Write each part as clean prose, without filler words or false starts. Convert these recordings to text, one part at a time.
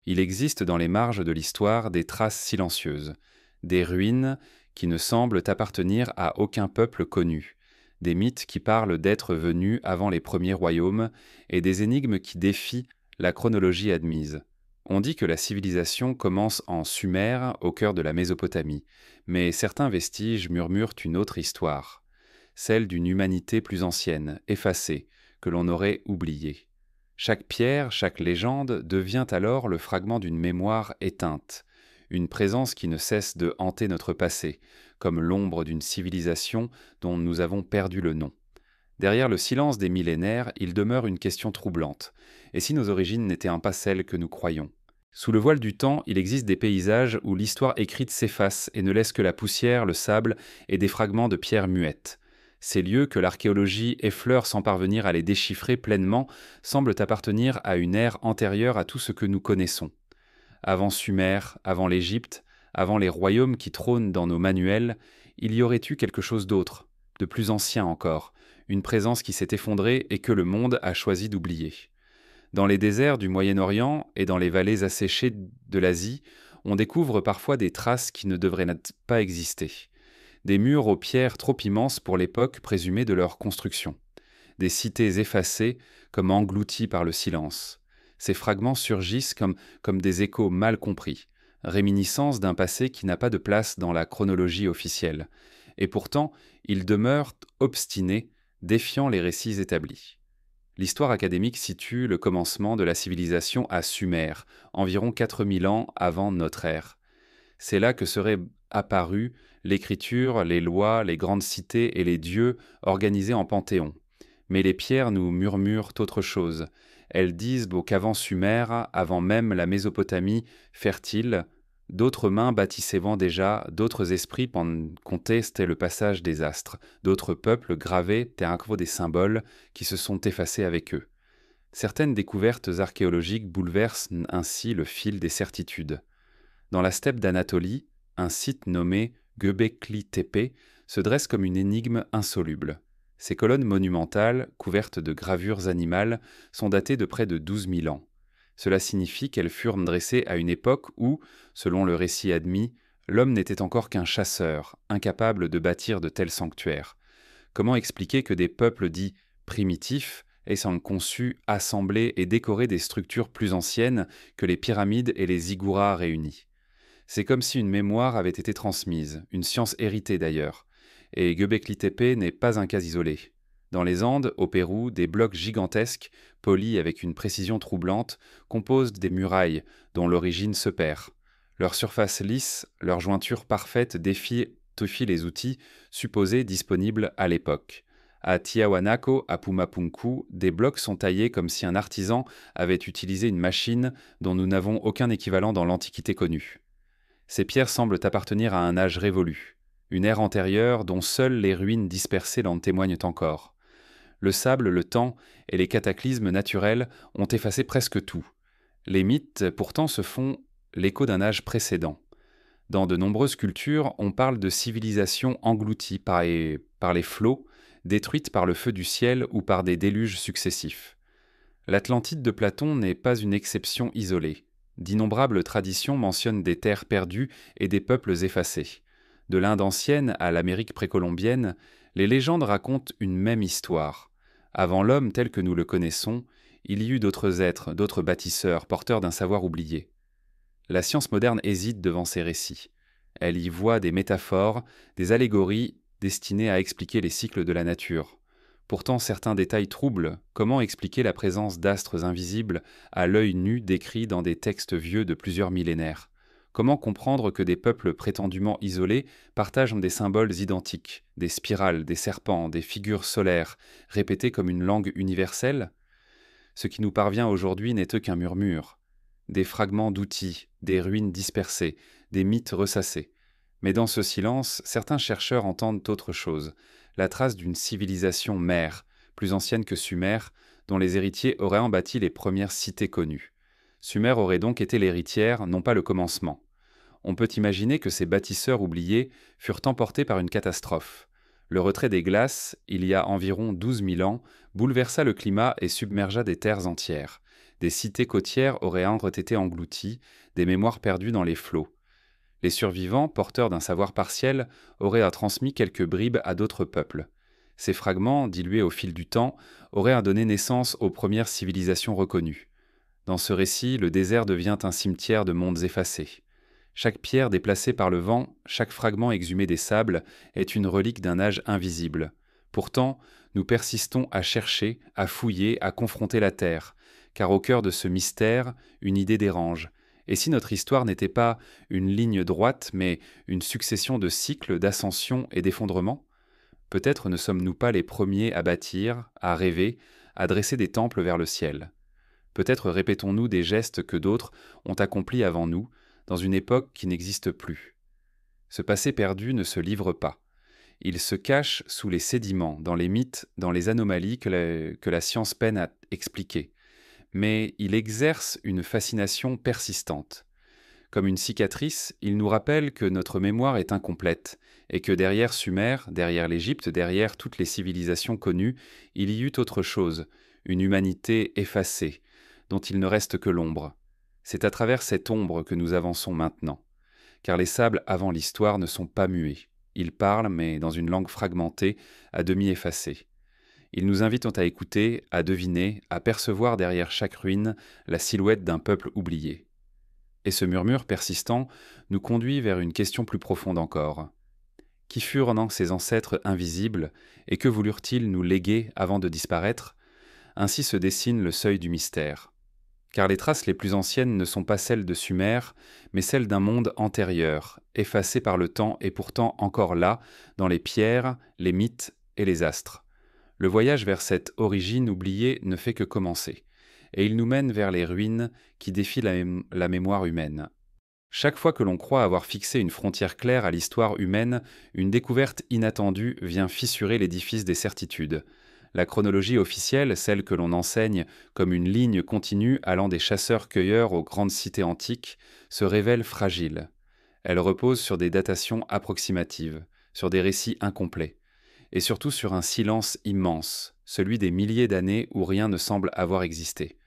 Il existe dans les marges de l'histoire des traces silencieuses, des ruines qui ne semblent appartenir à aucun peuple connu, des mythes qui parlent d'êtres venus avant les premiers royaumes et des énigmes qui défient la chronologie admise. On dit que la civilisation commence en Sumer, au cœur de la Mésopotamie, mais certains vestiges murmurent une autre histoire, celle d'une humanité plus ancienne, effacée, que l'on aurait oubliée. Chaque pierre, chaque légende devient alors le fragment d'une mémoire éteinte, une présence qui ne cesse de hanter notre passé, comme l'ombre d'une civilisation dont nous avons perdu le nom. Derrière le silence des millénaires, il demeure une question troublante. Et si nos origines n'étaient pas celles que nous croyons? Sous le voile du temps, il existe des paysages où l'histoire écrite s'efface et ne laisse que la poussière, le sable et des fragments de pierres muettes. Ces lieux que l'archéologie effleure sans parvenir à les déchiffrer pleinement semblent appartenir à une ère antérieure à tout ce que nous connaissons. Avant Sumer, avant l'Égypte, avant les royaumes qui trônent dans nos manuels, il y aurait eu quelque chose d'autre, de plus ancien encore, une présence qui s'est effondrée et que le monde a choisi d'oublier. Dans les déserts du Moyen-Orient et dans les vallées asséchées de l'Asie, on découvre parfois des traces qui ne devraient pas exister. Des murs aux pierres trop immenses pour l'époque présumée de leur construction. Des cités effacées, comme englouties par le silence. Ces fragments surgissent comme des échos mal compris, réminiscences d'un passé qui n'a pas de place dans la chronologie officielle. Et pourtant, ils demeurent obstinés, défiant les récits établis. L'histoire académique situe le commencement de la civilisation à Sumer, environ 4000 ans avant notre ère. C'est là que seraient apparues l'écriture, les lois, les grandes cités et les dieux organisés en panthéon. Mais les pierres nous murmurent autre chose. Elles disent qu'avant Sumer, avant même la Mésopotamie fertile, d'autres mains bâtissaient déjà, d'autres esprits contestaient le passage des astres, d'autres peuples gravaient des symboles qui se sont effacés avec eux. Certaines découvertes archéologiques bouleversent ainsi le fil des certitudes. Dans la steppe d'Anatolie, un site nommé Göbekli Tepe se dresse comme une énigme insoluble. Ces colonnes monumentales, couvertes de gravures animales, sont datées de près de 12 000 ans. Cela signifie qu'elles furent dressées à une époque où, selon le récit admis, l'homme n'était encore qu'un chasseur, incapable de bâtir de tels sanctuaires. Comment expliquer que des peuples dits primitifs aient conçu, assemblé et décoré des structures plus anciennes que les pyramides et les ziggourats réunis? C'est comme si une mémoire avait été transmise, une science héritée d'ailleurs. Et Göbekli Tepe n'est pas un cas isolé. Dans les Andes, au Pérou, des blocs gigantesques, polis avec une précision troublante, composent des murailles dont l'origine se perd. Leur surface lisse, leur jointure parfaite défient les outils supposés disponibles à l'époque. À Tiahuanaco, à Pumapunku, des blocs sont taillés comme si un artisan avait utilisé une machine dont nous n'avons aucun équivalent dans l'Antiquité connue. Ces pierres semblent appartenir à un âge révolu, une ère antérieure dont seules les ruines dispersées l'en témoignent encore. Le sable, le temps et les cataclysmes naturels ont effacé presque tout. Les mythes, pourtant, se font l'écho d'un âge précédent. Dans de nombreuses cultures, on parle de civilisations englouties par les flots, détruites par le feu du ciel ou par des déluges successifs. L'Atlantide de Platon n'est pas une exception isolée. D'innombrables traditions mentionnent des terres perdues et des peuples effacés. De l'Inde ancienne à l'Amérique précolombienne, les légendes racontent une même histoire. Avant l'homme tel que nous le connaissons, il y eut d'autres êtres, d'autres bâtisseurs, porteurs d'un savoir oublié. La science moderne hésite devant ces récits. Elle y voit des métaphores, des allégories destinées à expliquer les cycles de la nature. Pourtant, certains détails troublent. Comment expliquer la présence d'astres invisibles à l'œil nu décrits dans des textes vieux de plusieurs millénaires? Comment comprendre que des peuples prétendument isolés partagent des symboles identiques, des spirales, des serpents, des figures solaires, répétées comme une langue universelle? Ce qui nous parvient aujourd'hui n'est qu'un murmure, des fragments d'outils, des ruines dispersées, des mythes ressassés. Mais dans ce silence, certains chercheurs entendent autre chose, la trace d'une civilisation mère, plus ancienne que Sumer, dont les héritiers auraient en bâti les premières cités connues. Sumer aurait donc été l'héritière, non pas le commencement. On peut imaginer que ces bâtisseurs oubliés furent emportés par une catastrophe. Le retrait des glaces, il y a environ 12 000 ans, bouleversa le climat et submergea des terres entières. Des cités côtières auraient été englouties, des mémoires perdues dans les flots. Les survivants, porteurs d'un savoir partiel, auraient transmis quelques bribes à d'autres peuples. Ces fragments, dilués au fil du temps, auraient donné naissance aux premières civilisations reconnues. Dans ce récit, le désert devient un cimetière de mondes effacés. Chaque pierre déplacée par le vent, chaque fragment exhumé des sables est une relique d'un âge invisible. Pourtant, nous persistons à chercher, à fouiller, à confronter la terre, car au cœur de ce mystère, une idée dérange. Et si notre histoire n'était pas une ligne droite, mais une succession de cycles d'ascension et d'effondrement? Peut-être ne sommes-nous pas les premiers à bâtir, à rêver, à dresser des temples vers le ciel. Peut-être répétons-nous des gestes que d'autres ont accomplis avant nous, dans une époque qui n'existe plus. Ce passé perdu ne se livre pas. Il se cache sous les sédiments, dans les mythes, dans les anomalies que la science peine à expliquer. Mais il exerce une fascination persistante. Comme une cicatrice, il nous rappelle que notre mémoire est incomplète, et que derrière Sumer, derrière l'Égypte, derrière toutes les civilisations connues, il y eut autre chose, une humanité effacée, dont il ne reste que l'ombre. C'est à travers cette ombre que nous avançons maintenant, car les sables avant l'histoire ne sont pas muets. Ils parlent, mais dans une langue fragmentée, à demi effacée. Ils nous invitent à écouter, à deviner, à percevoir derrière chaque ruine la silhouette d'un peuple oublié. Et ce murmure persistant nous conduit vers une question plus profonde encore. Qui furent donc ces ancêtres invisibles, et que voulurent-ils nous léguer avant de disparaître? Ainsi se dessine le seuil du mystère. Car les traces les plus anciennes ne sont pas celles de Sumer, mais celles d'un monde antérieur, effacé par le temps et pourtant encore là, dans les pierres, les mythes et les astres. Le voyage vers cette origine oubliée ne fait que commencer, et il nous mène vers les ruines qui défient la mémoire humaine. Chaque fois que l'on croit avoir fixé une frontière claire à l'histoire humaine, une découverte inattendue vient fissurer l'édifice des certitudes. La chronologie officielle, celle que l'on enseigne comme une ligne continue allant des chasseurs-cueilleurs aux grandes cités antiques, se révèle fragile. Elle repose sur des datations approximatives, sur des récits incomplets, et surtout sur un silence immense, celui des milliers d'années où rien ne semble avoir existé.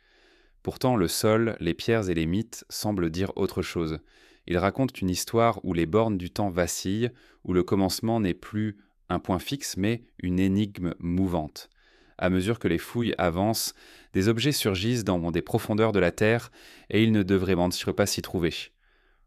Pourtant, le sol, les pierres et les mythes semblent dire autre chose. Ils racontent une histoire où les bornes du temps vacillent, où le commencement n'est plus un point fixe, mais une énigme mouvante. À mesure que les fouilles avancent, des objets surgissent dans des profondeurs de la terre, et ils ne devraient pas s'y trouver.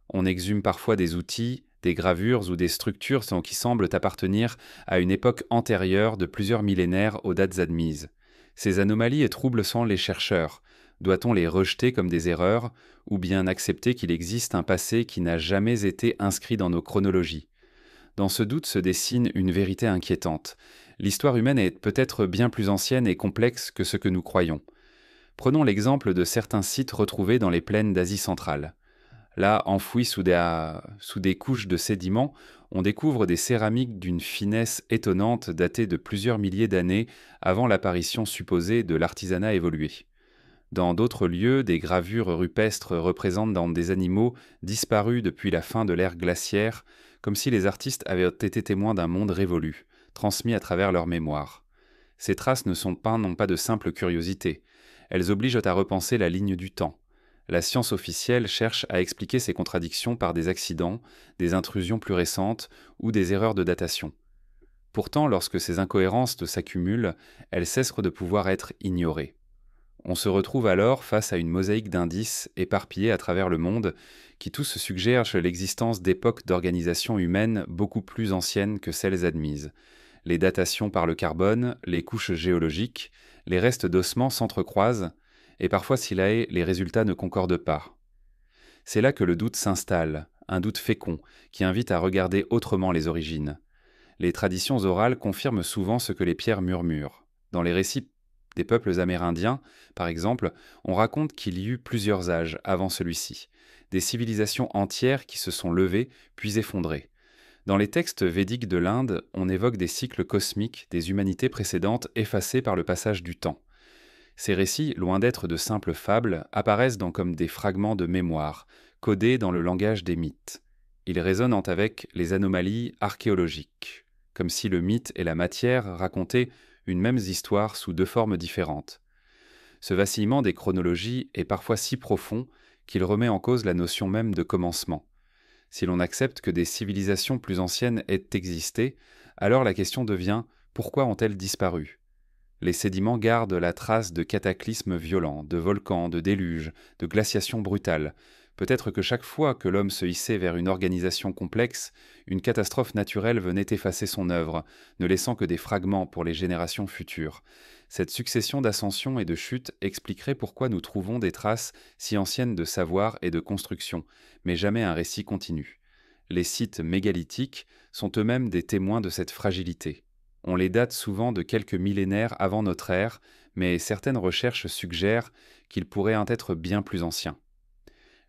On exhume parfois des outils, des gravures ou des structures qui semblent appartenir à une époque antérieure de plusieurs millénaires aux dates admises. Ces anomalies et troubles sont les chercheurs. Doit-on les rejeter comme des erreurs, ou bien accepter qu'il existe un passé qui n'a jamais été inscrit dans nos chronologies? Dans ce doute se dessine une vérité inquiétante. L'histoire humaine est peut-être bien plus ancienne et complexe que ce que nous croyons. Prenons l'exemple de certains sites retrouvés dans les plaines d'Asie centrale. Là, enfouis sous des couches de sédiments, on découvre des céramiques d'une finesse étonnante datées de plusieurs milliers d'années avant l'apparition supposée de l'artisanat évolué. Dans d'autres lieux, des gravures rupestres représentent des animaux disparus depuis la fin de l'ère glaciaire, comme si les artistes avaient été témoins d'un monde révolu, transmis à travers leur mémoire. Ces traces n'ont pas de simple curiosité. Elles obligent à repenser la ligne du temps. La science officielle cherche à expliquer ces contradictions par des accidents, des intrusions plus récentes ou des erreurs de datation. Pourtant, lorsque ces incohérences s'accumulent, elles cessent de pouvoir être ignorées. On se retrouve alors face à une mosaïque d'indices éparpillés à travers le monde qui tous suggèrent l'existence d'époques d'organisation humaine beaucoup plus anciennes que celles admises. Les datations par le carbone, les couches géologiques, les restes d'ossements s'entrecroisent, et parfois s'il est, les résultats ne concordent pas. C'est là que le doute s'installe, un doute fécond, qui invite à regarder autrement les origines. Les traditions orales confirment souvent ce que les pierres murmurent. Dans les récits des peuples amérindiens, par exemple, on raconte qu'il y eut plusieurs âges avant celui-ci, des civilisations entières qui se sont levées puis effondrées. Dans les textes védiques de l'Inde, on évoque des cycles cosmiques des humanités précédentes effacées par le passage du temps. Ces récits, loin d'être de simples fables, apparaissent comme des fragments de mémoire, codés dans le langage des mythes. Ils résonnent avec les anomalies archéologiques, comme si le mythe et la matière racontaient une même histoire sous deux formes différentes. Ce vacillement des chronologies est parfois si profond qu'il remet en cause la notion même de commencement. Si l'on accepte que des civilisations plus anciennes aient existé, alors la question devient: pourquoi ont-elles disparu? Les sédiments gardent la trace de cataclysmes violents, de volcans, de déluges, de glaciations brutales. Peut-être que chaque fois que l'homme se hissait vers une organisation complexe, une catastrophe naturelle venait effacer son œuvre, ne laissant que des fragments pour les générations futures. Cette succession d'ascensions et de chutes expliquerait pourquoi nous trouvons des traces si anciennes de savoir et de construction, mais jamais un récit continu. Les sites mégalithiques sont eux-mêmes des témoins de cette fragilité. On les date souvent de quelques millénaires avant notre ère, mais certaines recherches suggèrent qu'ils pourraient en être bien plus anciens.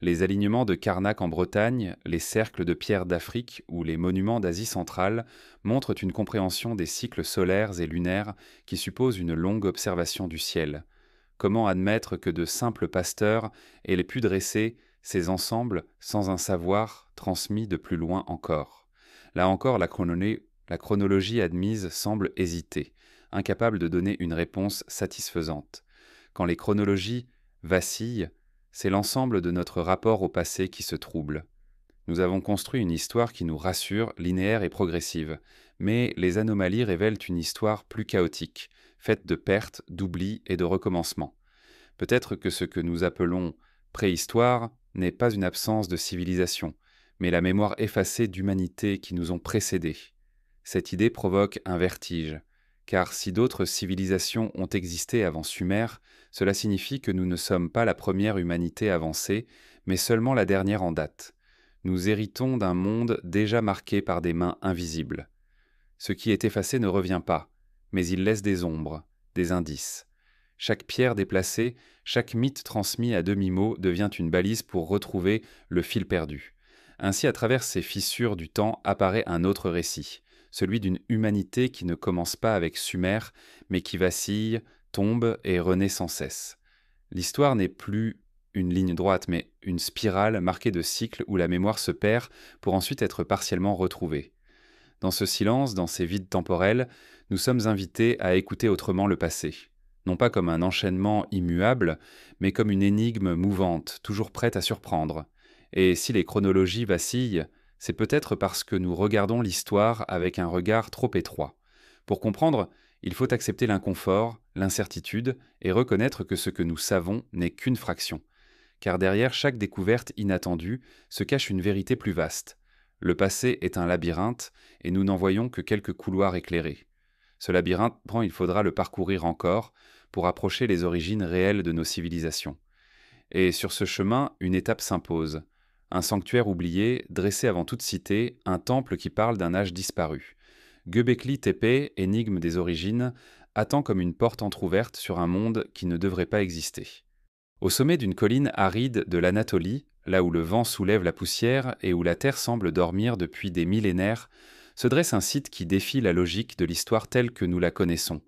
Les alignements de Karnak en Bretagne, les cercles de pierre d'Afrique ou les monuments d'Asie centrale montrent une compréhension des cycles solaires et lunaires qui suppose une longue observation du ciel. Comment admettre que de simples pasteurs aient pu dresser ces ensembles sans un savoir transmis de plus loin encore? Là encore, la chronologie admise semble hésiter, incapable de donner une réponse satisfaisante. Quand les chronologies vacillent, c'est l'ensemble de notre rapport au passé qui se trouble. Nous avons construit une histoire qui nous rassure, linéaire et progressive, mais les anomalies révèlent une histoire plus chaotique, faite de pertes, d'oublis et de recommencements. Peut-être que ce que nous appelons préhistoire n'est pas une absence de civilisation, mais la mémoire effacée d'humanités qui nous ont précédés. Cette idée provoque un vertige, car si d'autres civilisations ont existé avant Sumer, cela signifie que nous ne sommes pas la première humanité avancée, mais seulement la dernière en date. Nous héritons d'un monde déjà marqué par des mains invisibles. Ce qui est effacé ne revient pas, mais il laisse des ombres, des indices. Chaque pierre déplacée, chaque mythe transmis à demi-mot devient une balise pour retrouver le fil perdu. Ainsi, à travers ces fissures du temps apparaît un autre récit, celui d'une humanité qui ne commence pas avec Sumer, mais qui vacille, tombe et renaît sans cesse. L'histoire n'est plus une ligne droite, mais une spirale marquée de cycles où la mémoire se perd pour ensuite être partiellement retrouvée. Dans ce silence, dans ces vides temporels, nous sommes invités à écouter autrement le passé. Non pas comme un enchaînement immuable, mais comme une énigme mouvante, toujours prête à surprendre. Et si les chronologies vacillent, c'est peut-être parce que nous regardons l'histoire avec un regard trop étroit. Pour comprendre, il faut accepter l'inconfort, l'incertitude, et reconnaître que ce que nous savons n'est qu'une fraction. Car derrière chaque découverte inattendue se cache une vérité plus vaste. Le passé est un labyrinthe, et nous n'en voyons que quelques couloirs éclairés. Ce labyrinthe, il faudra le parcourir encore pour approcher les origines réelles de nos civilisations. Et sur ce chemin, une étape s'impose. Un sanctuaire oublié, dressé avant toute cité, un temple qui parle d'un âge disparu. Göbekli Tepe, énigme des origines, attend comme une porte entr'ouverte sur un monde qui ne devrait pas exister. Au sommet d'une colline aride de l'Anatolie, là où le vent soulève la poussière et où la terre semble dormir depuis des millénaires, se dresse un site qui défie la logique de l'histoire telle que nous la connaissons.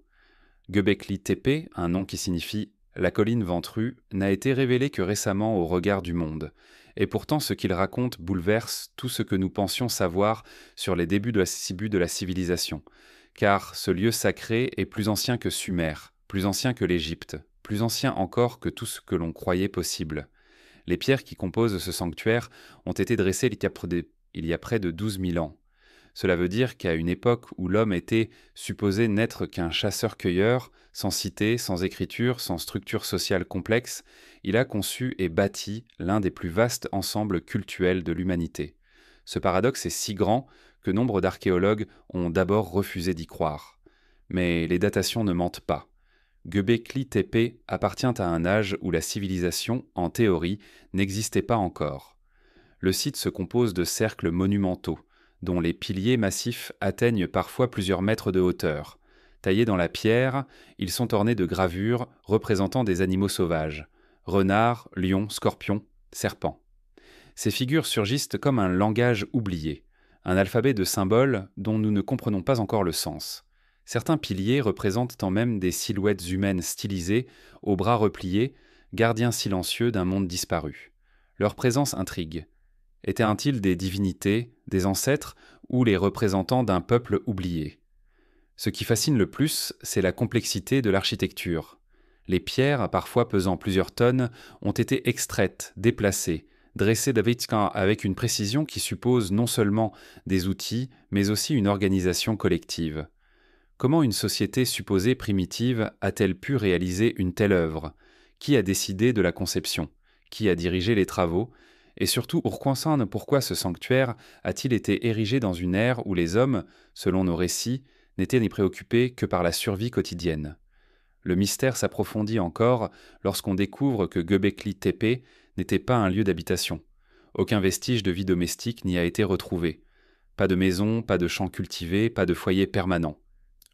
Göbekli Tepe, un nom qui signifie « la colline ventrue », n'a été révélé que récemment au regard du monde. Et pourtant, ce qu'il raconte bouleverse tout ce que nous pensions savoir sur les débuts de la civilisation. Car ce lieu sacré est plus ancien que Sumer, plus ancien que l'Égypte, plus ancien encore que tout ce que l'on croyait possible. Les pierres qui composent ce sanctuaire ont été dressées il y a près de 12 000 ans. Cela veut dire qu'à une époque où l'homme était supposé n'être qu'un chasseur-cueilleur, sans cité, sans écriture, sans structure sociale complexe, il a conçu et bâti l'un des plus vastes ensembles cultuels de l'humanité. Ce paradoxe est si grand que nombre d'archéologues ont d'abord refusé d'y croire. Mais les datations ne mentent pas. Göbekli Tepe appartient à un âge où la civilisation, en théorie, n'existait pas encore. Le site se compose de cercles monumentaux, dont les piliers massifs atteignent parfois plusieurs mètres de hauteur. Taillés dans la pierre, ils sont ornés de gravures représentant des animaux sauvages, renards, lions, scorpions, serpents. Ces figures surgissent comme un langage oublié, un alphabet de symboles dont nous ne comprenons pas encore le sens. Certains piliers représentent en même des silhouettes humaines stylisées, aux bras repliés, gardiens silencieux d'un monde disparu. Leur présence intrigue. Étaient-ils des divinités, des ancêtres, ou les représentants d'un peuple oublié? Ce qui fascine le plus, c'est la complexité de l'architecture. Les pierres, parfois pesant plusieurs tonnes, ont été extraites, déplacées, dressées avec une précision qui suppose non seulement des outils, mais aussi une organisation collective. Comment une société supposée primitive a-t-elle pu réaliser une telle œuvre? Qui a décidé de la conception? Qui a dirigé les travaux? Et surtout, pourquoi ce sanctuaire a-t-il été érigé dans une ère où les hommes, selon nos récits, n'étaient ni préoccupés que par la survie quotidienne? Le mystère s'approfondit encore lorsqu'on découvre que Göbekli Tepe n'était pas un lieu d'habitation. Aucun vestige de vie domestique n'y a été retrouvé. Pas de maison, pas de champs cultivés, pas de foyer permanent.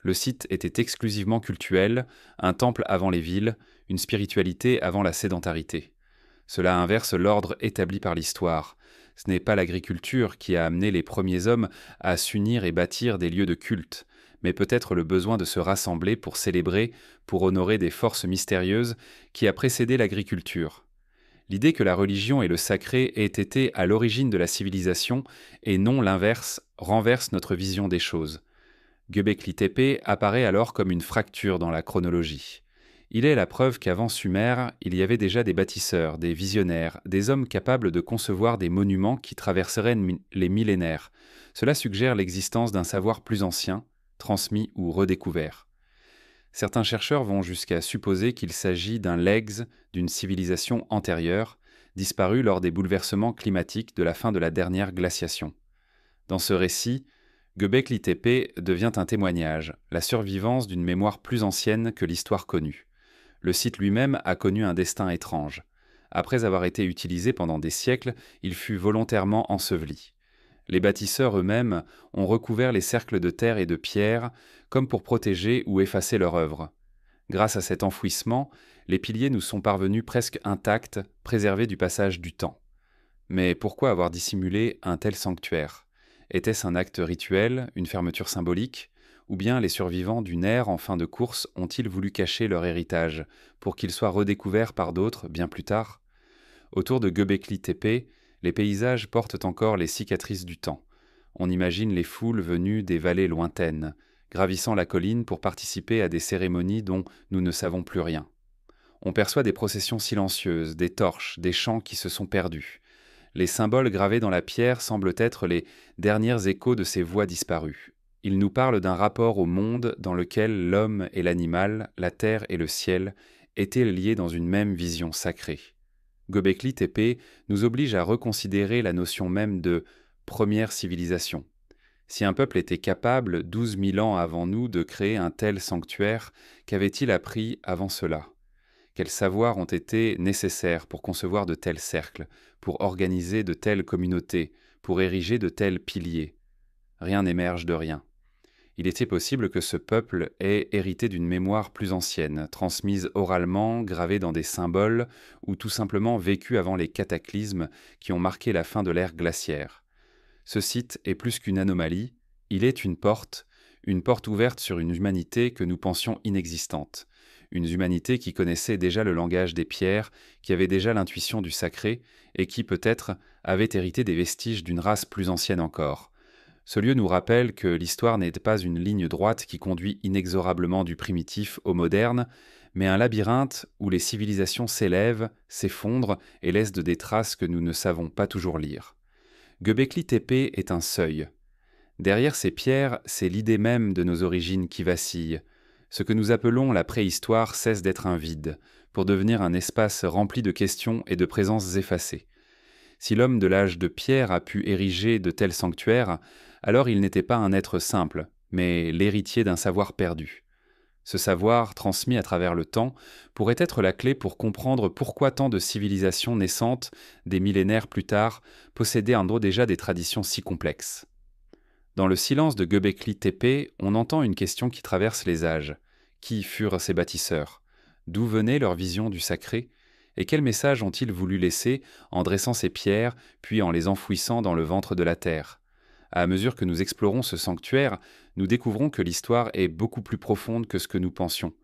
Le site était exclusivement cultuel, un temple avant les villes, une spiritualité avant la sédentarité. Cela inverse l'ordre établi par l'histoire. Ce n'est pas l'agriculture qui a amené les premiers hommes à s'unir et bâtir des lieux de culte, mais peut-être le besoin de se rassembler pour célébrer, pour honorer des forces mystérieuses qui a précédé l'agriculture. L'idée que la religion et le sacré aient été à l'origine de la civilisation et non l'inverse renverse notre vision des choses. Göbekli Tepe apparaît alors comme une fracture dans la chronologie. Il est la preuve qu'avant Sumer, il y avait déjà des bâtisseurs, des visionnaires, des hommes capables de concevoir des monuments qui traverseraient les millénaires. Cela suggère l'existence d'un savoir plus ancien, transmis ou redécouvert. Certains chercheurs vont jusqu'à supposer qu'il s'agit d'un legs d'une civilisation antérieure, disparue lors des bouleversements climatiques de la fin de la dernière glaciation. Dans ce récit, Göbekli Tepe devient un témoignage, la survivance d'une mémoire plus ancienne que l'histoire connue. Le site lui-même a connu un destin étrange. Après avoir été utilisé pendant des siècles, il fut volontairement enseveli. Les bâtisseurs eux-mêmes ont recouvert les cercles de terre et de pierre, comme pour protéger ou effacer leur œuvre. Grâce à cet enfouissement, les piliers nous sont parvenus presque intacts, préservés du passage du temps. Mais pourquoi avoir dissimulé un tel sanctuaire? Était-ce un acte rituel, une fermeture symbolique? Ou bien les survivants d'une ère en fin de course ont-ils voulu cacher leur héritage, pour qu'il soit redécouvert par d'autres bien plus tard? Autour de Göbekli Tepe, les paysages portent encore les cicatrices du temps. On imagine les foules venues des vallées lointaines, gravissant la colline pour participer à des cérémonies dont nous ne savons plus rien. On perçoit des processions silencieuses, des torches, des chants qui se sont perdus. Les symboles gravés dans la pierre semblent être les derniers échos de ces voix disparues. Ils nous parlent d'un rapport au monde dans lequel l'homme et l'animal, la terre et le ciel, étaient liés dans une même vision sacrée. Göbekli Tepe nous oblige à reconsidérer la notion même de « première civilisation ». Si un peuple était capable, 12 000 ans avant nous, de créer un tel sanctuaire, qu'avait-il appris avant cela? Quels savoirs ont été nécessaires pour concevoir de tels cercles, pour organiser de telles communautés, pour ériger de tels piliers? Rien n'émerge de rien. Il était possible que ce peuple ait hérité d'une mémoire plus ancienne, transmise oralement, gravée dans des symboles, ou tout simplement vécu avant les cataclysmes qui ont marqué la fin de l'ère glaciaire. Ce site est plus qu'une anomalie, il est une porte ouverte sur une humanité que nous pensions inexistante. Une humanité qui connaissait déjà le langage des pierres, qui avait déjà l'intuition du sacré, et qui, peut-être, avait hérité des vestiges d'une race plus ancienne encore. Ce lieu nous rappelle que l'histoire n'est pas une ligne droite qui conduit inexorablement du primitif au moderne, mais un labyrinthe où les civilisations s'élèvent, s'effondrent et laissent des traces que nous ne savons pas toujours lire. Göbekli Tepe est un seuil. Derrière ces pierres, c'est l'idée même de nos origines qui vacille. Ce que nous appelons la préhistoire cesse d'être un vide, pour devenir un espace rempli de questions et de présences effacées. Si l'homme de l'âge de pierre a pu ériger de tels sanctuaires, alors il n'était pas un être simple, mais l'héritier d'un savoir perdu. Ce savoir, transmis à travers le temps, pourrait être la clé pour comprendre pourquoi tant de civilisations naissantes, des millénaires plus tard, possédaient en eux déjà des traditions si complexes. Dans le silence de Göbekli Tepe, on entend une question qui traverse les âges. Qui furent ces bâtisseurs? D'où venait leur vision du sacré? Et quel message ont-ils voulu laisser en dressant ces pierres, puis en les enfouissant dans le ventre de la terre? À mesure que nous explorons ce sanctuaire, nous découvrons que l'histoire est beaucoup plus profonde que ce que nous pensions.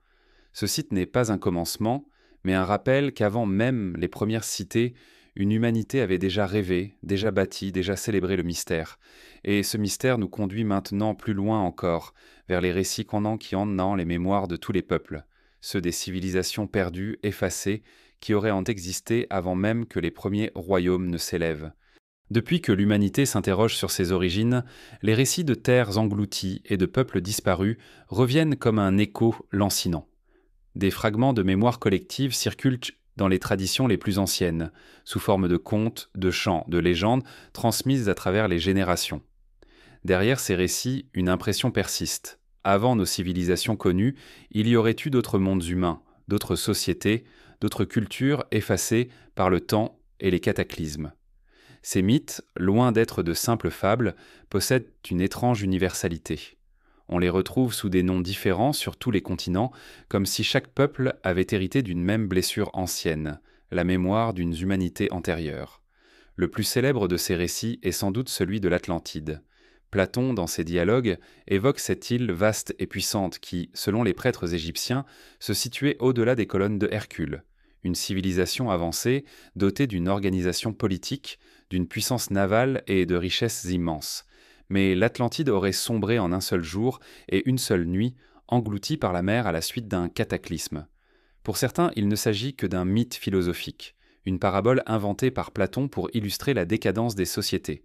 Ce site n'est pas un commencement, mais un rappel qu'avant même les premières cités, une humanité avait déjà rêvé, déjà bâti, déjà célébré le mystère. Et ce mystère nous conduit maintenant plus loin encore, vers les récits qui en les mémoires de tous les peuples. ceux des civilisations perdues, effacées, qui auraient en existé avant même que les premiers royaumes ne s'élèvent. Depuis que l'humanité s'interroge sur ses origines, les récits de terres englouties et de peuples disparus reviennent comme un écho lancinant. Des fragments de mémoire collective circulent dans les traditions les plus anciennes, sous forme de contes, de chants, de légendes transmises à travers les générations. Derrière ces récits, une impression persiste. Avant nos civilisations connues, il y aurait eu d'autres mondes humains, d'autres sociétés, d'autres cultures effacées par le temps et les cataclysmes. Ces mythes, loin d'être de simples fables, possèdent une étrange universalité. On les retrouve sous des noms différents sur tous les continents, comme si chaque peuple avait hérité d'une même blessure ancienne, la mémoire d'une humanité antérieure. Le plus célèbre de ces récits est sans doute celui de l'Atlantide. Platon, dans ses dialogues, évoque cette île vaste et puissante qui, selon les prêtres égyptiens, se situait au-delà des colonnes de Hercule. Une civilisation avancée, dotée d'une organisation politique, d'une puissance navale et de richesses immenses. Mais l'Atlantide aurait sombré en un seul jour et une seule nuit, engloutie par la mer à la suite d'un cataclysme. Pour certains, il ne s'agit que d'un mythe philosophique, une parabole inventée par Platon pour illustrer la décadence des sociétés.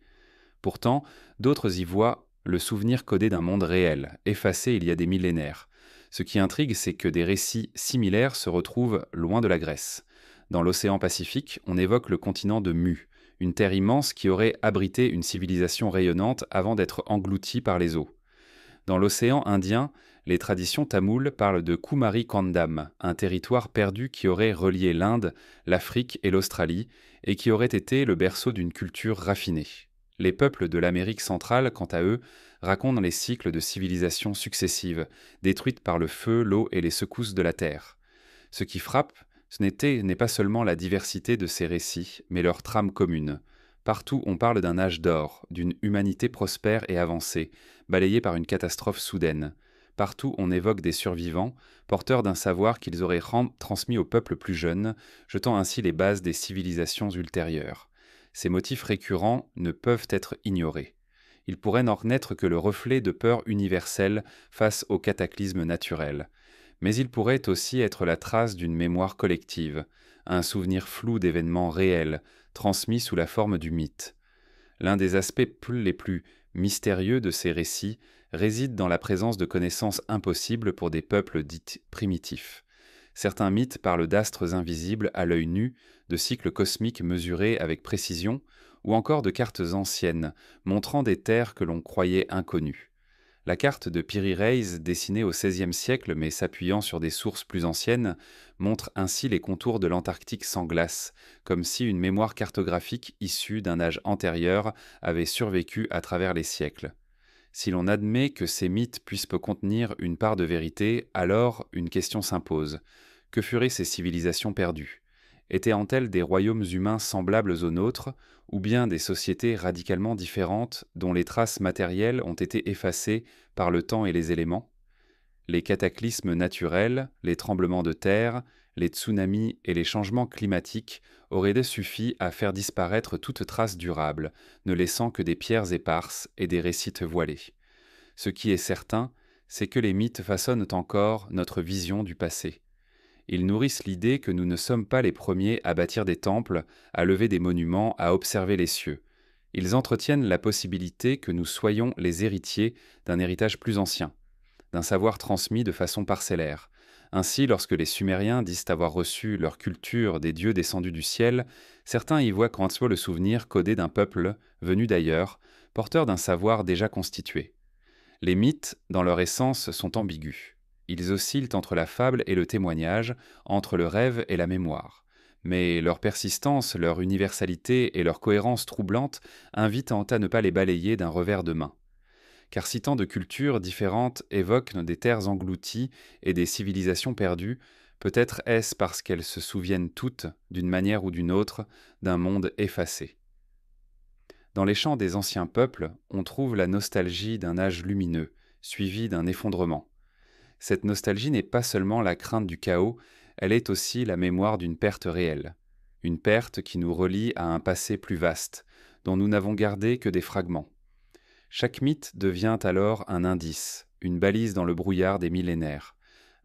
Pourtant, d'autres y voient le souvenir codé d'un monde réel, effacé il y a des millénaires. Ce qui intrigue, c'est que des récits similaires se retrouvent loin de la Grèce. Dans l'océan Pacifique, on évoque le continent de Mu, une terre immense qui aurait abrité une civilisation rayonnante avant d'être engloutie par les eaux. Dans l'océan Indien, les traditions tamoules parlent de Kumari Kandam, un territoire perdu qui aurait relié l'Inde, l'Afrique et l'Australie, et qui aurait été le berceau d'une culture raffinée. Les peuples de l'Amérique centrale, quant à eux, racontent les cycles de civilisations successives, détruites par le feu, l'eau et les secousses de la terre. Ce qui frappe, n'est pas seulement la diversité de ces récits, mais leur trame commune. Partout on parle d'un âge d'or, d'une humanité prospère et avancée, balayée par une catastrophe soudaine. Partout on évoque des survivants, porteurs d'un savoir qu'ils auraient transmis aux peuples plus jeunes, jetant ainsi les bases des civilisations ultérieures. Ces motifs récurrents ne peuvent être ignorés. Ils pourraient n'en naître que le reflet de peur universelle face aux cataclysmes naturels. Mais ils pourraient aussi être la trace d'une mémoire collective, un souvenir flou d'événements réels, transmis sous la forme du mythe. L'un des aspects les plus mystérieux de ces récits réside dans la présence de connaissances impossibles pour des peuples dits primitifs. Certains mythes parlent d'astres invisibles à l'œil nu, de cycles cosmiques mesurés avec précision, ou encore de cartes anciennes, montrant des terres que l'on croyait inconnues. La carte de Piri Reis, dessinée au XVIe siècle mais s'appuyant sur des sources plus anciennes, montre ainsi les contours de l'Antarctique sans glace, comme si une mémoire cartographique issue d'un âge antérieur avait survécu à travers les siècles. Si l'on admet que ces mythes puissent contenir une part de vérité, alors une question s'impose. Que feraient ces civilisations perdues? Étaient-elles des royaumes humains semblables aux nôtres, ou bien des sociétés radicalement différentes dont les traces matérielles ont été effacées par le temps et les éléments? Les cataclysmes naturels, les tremblements de terre, les tsunamis et les changements climatiques auraient suffi à faire disparaître toute trace durable, ne laissant que des pierres éparses et des récits voilés. Ce qui est certain, c'est que les mythes façonnent encore notre vision du passé. Ils nourrissent l'idée que nous ne sommes pas les premiers à bâtir des temples, à lever des monuments, à observer les cieux. Ils entretiennent la possibilité que nous soyons les héritiers d'un héritage plus ancien, d'un savoir transmis de façon parcellaire. Ainsi, lorsque les Sumériens disent avoir reçu leur culture des dieux descendus du ciel, certains y voient qu'en soi le souvenir codé d'un peuple venu d'ailleurs, porteur d'un savoir déjà constitué. Les mythes, dans leur essence, sont ambigus. Ils oscillent entre la fable et le témoignage, entre le rêve et la mémoire. Mais leur persistance, leur universalité et leur cohérence troublante invitent à ne pas les balayer d'un revers de main. Car si tant de cultures différentes évoquent des terres englouties et des civilisations perdues, peut-être est-ce parce qu'elles se souviennent toutes, d'une manière ou d'une autre, d'un monde effacé. Dans les chants des anciens peuples, on trouve la nostalgie d'un âge lumineux, suivi d'un effondrement. Cette nostalgie n'est pas seulement la crainte du chaos, elle est aussi la mémoire d'une perte réelle. Une perte qui nous relie à un passé plus vaste, dont nous n'avons gardé que des fragments. Chaque mythe devient alors un indice, une balise dans le brouillard des millénaires.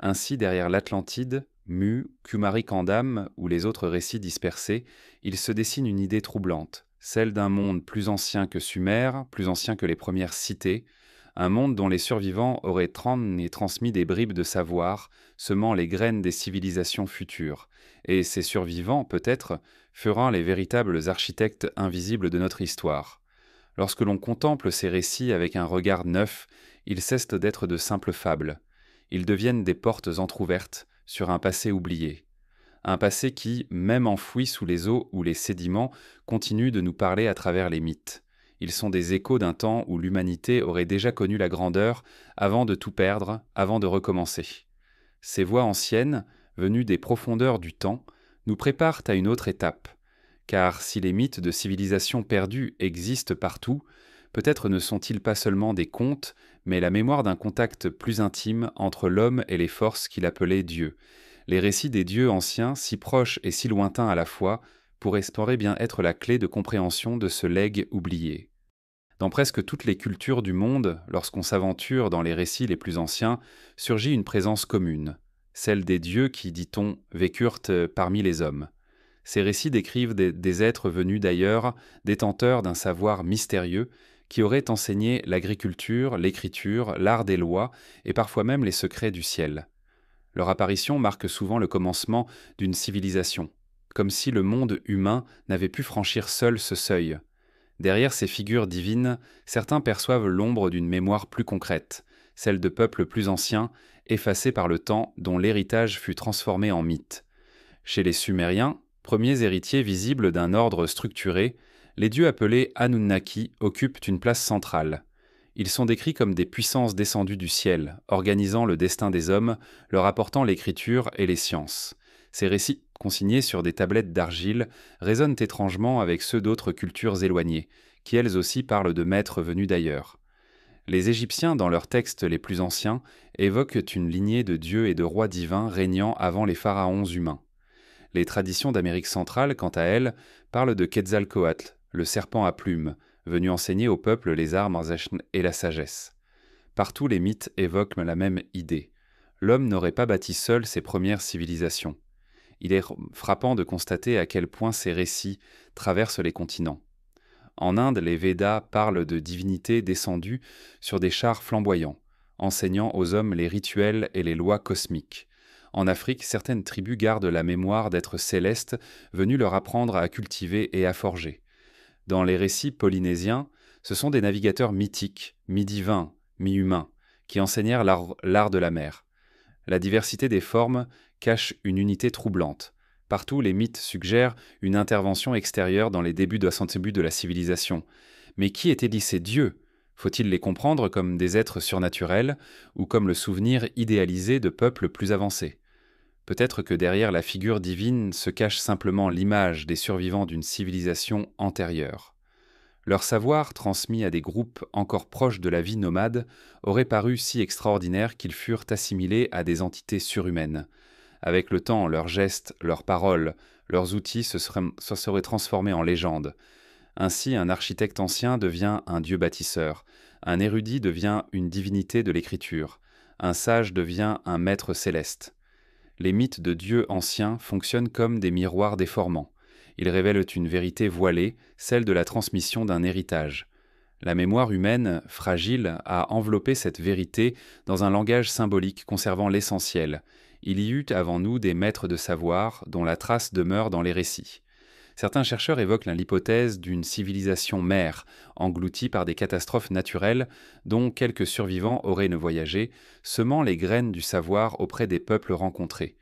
Ainsi, derrière l'Atlantide, Mu, Kumarikandam ou les autres récits dispersés, il se dessine une idée troublante, celle d'un monde plus ancien que Sumer, plus ancien que les premières cités, un monde dont les survivants auraient transmis des bribes de savoir, semant les graines des civilisations futures. Et ces survivants, peut-être, feront les véritables architectes invisibles de notre histoire. Lorsque l'on contemple ces récits avec un regard neuf, ils cessent d'être de simples fables. Ils deviennent des portes entr'ouvertes sur un passé oublié. Un passé qui, même enfoui sous les eaux ou les sédiments, continue de nous parler à travers les mythes. Ils sont des échos d'un temps où l'humanité aurait déjà connu la grandeur avant de tout perdre, avant de recommencer. Ces voix anciennes, venues des profondeurs du temps, nous préparent à une autre étape. Car si les mythes de civilisation perdues existent partout, peut-être ne sont-ils pas seulement des contes, mais la mémoire d'un contact plus intime entre l'homme et les forces qu'il appelait Dieu. Les récits des dieux anciens, si proches et si lointains à la fois, pourraient bien être la clé de compréhension de ce legs oublié. Dans presque toutes les cultures du monde, lorsqu'on s'aventure dans les récits les plus anciens, surgit une présence commune, celle des dieux qui, dit-on, vécurent parmi les hommes. Ces récits décrivent des êtres venus d'ailleurs, détenteurs d'un savoir mystérieux, qui auraient enseigné l'agriculture, l'écriture, l'art des lois et parfois même les secrets du ciel. Leur apparition marque souvent le commencement d'une civilisation, comme si le monde humain n'avait pu franchir seul ce seuil. Derrière ces figures divines, certains perçoivent l'ombre d'une mémoire plus concrète, celle de peuples plus anciens, effacés par le temps, dont l'héritage fut transformé en mythe. Chez les Sumériens, premiers héritiers visibles d'un ordre structuré, les dieux appelés Anunnaki occupent une place centrale. Ils sont décrits comme des puissances descendues du ciel, organisant le destin des hommes, leur apportant l'écriture et les sciences. Ces récits, consignés sur des tablettes d'argile, résonnent étrangement avec ceux d'autres cultures éloignées, qui elles aussi parlent de maîtres venus d'ailleurs. Les Égyptiens, dans leurs textes les plus anciens, évoquent une lignée de dieux et de rois divins régnant avant les pharaons humains. Les traditions d'Amérique centrale, quant à elles, parlent de Quetzalcoatl, le serpent à plumes, venu enseigner au peuple les arts et la sagesse. Partout les mythes évoquent la même idée. L'homme n'aurait pas bâti seul ses premières civilisations. Il est frappant de constater à quel point ces récits traversent les continents. En Inde, les Védas parlent de divinités descendues sur des chars flamboyants, enseignant aux hommes les rituels et les lois cosmiques. En Afrique, certaines tribus gardent la mémoire d'êtres célestes venus leur apprendre à cultiver et à forger. Dans les récits polynésiens, ce sont des navigateurs mythiques, mi-divins, mi-humains, qui enseignèrent l'art de la mer. La diversité des formes cache une unité troublante. Partout, les mythes suggèrent une intervention extérieure dans les débuts de la civilisation. Mais qui étaient ces dieux ? Faut-il les comprendre comme des êtres surnaturels ou comme le souvenir idéalisé de peuples plus avancés ? Peut-être que derrière la figure divine se cache simplement l'image des survivants d'une civilisation antérieure. Leur savoir, transmis à des groupes encore proches de la vie nomade, aurait paru si extraordinaire qu'ils furent assimilés à des entités surhumaines. Avec le temps, leurs gestes, leurs paroles, leurs outils se seraient transformés en légendes. Ainsi, un architecte ancien devient un dieu bâtisseur, un érudit devient une divinité de l'écriture, un sage devient un maître céleste. Les mythes de dieux anciens fonctionnent comme des miroirs déformants. Ils révèlent une vérité voilée, celle de la transmission d'un héritage. La mémoire humaine, fragile, a enveloppé cette vérité dans un langage symbolique conservant l'essentiel. Il y eut avant nous des maîtres de savoir dont la trace demeure dans les récits. Certains chercheurs évoquent l'hypothèse d'une civilisation mère, engloutie par des catastrophes naturelles dont quelques survivants auraient voyagé, semant les graines du savoir auprès des peuples rencontrés.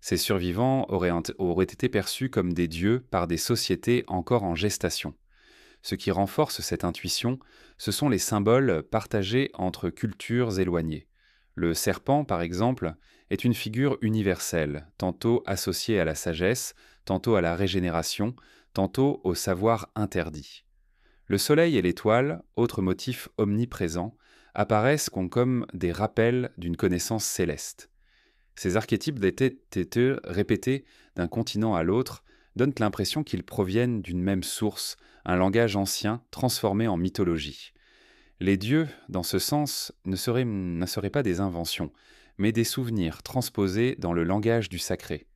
Ces survivants auraient été perçus comme des dieux par des sociétés encore en gestation. Ce qui renforce cette intuition, ce sont les symboles partagés entre cultures éloignées. Le serpent, par exemple, est une figure universelle, tantôt associée à la sagesse, tantôt à la régénération, tantôt au savoir interdit. Le soleil et l'étoile, autres motifs omniprésents, apparaissent comme des rappels d'une connaissance céleste. Ces archétypes d'été répétés d'un continent à l'autre donnent l'impression qu'ils proviennent d'une même source, un langage ancien transformé en mythologie. Les dieux, dans ce sens, ne seraient pas des inventions, mais des souvenirs transposés dans le langage du sacré.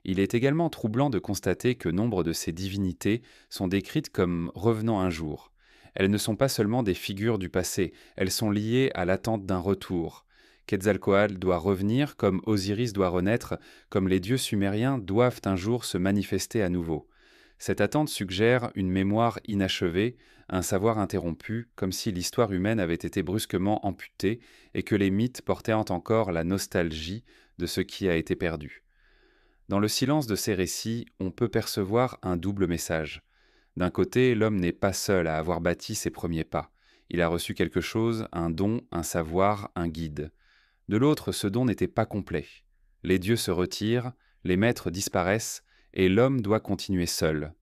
Il est également troublant de constater que nombre de ces divinités sont décrites comme revenant un jour. Elles ne sont pas seulement des figures du passé, elles sont liées à l'attente d'un retour. Quetzalcoatl doit revenir comme Osiris doit renaître, comme les dieux sumériens doivent un jour se manifester à nouveau. Cette attente suggère une mémoire inachevée, un savoir interrompu, comme si l'histoire humaine avait été brusquement amputée et que les mythes portaient encore la nostalgie de ce qui a été perdu. Dans le silence de ces récits, on peut percevoir un double message. D'un côté, l'homme n'est pas seul à avoir bâti ses premiers pas. Il a reçu quelque chose, un don, un savoir, un guide. De l'autre, ce don n'était pas complet. Les dieux se retirent, les maîtres disparaissent, et l'homme doit continuer seul.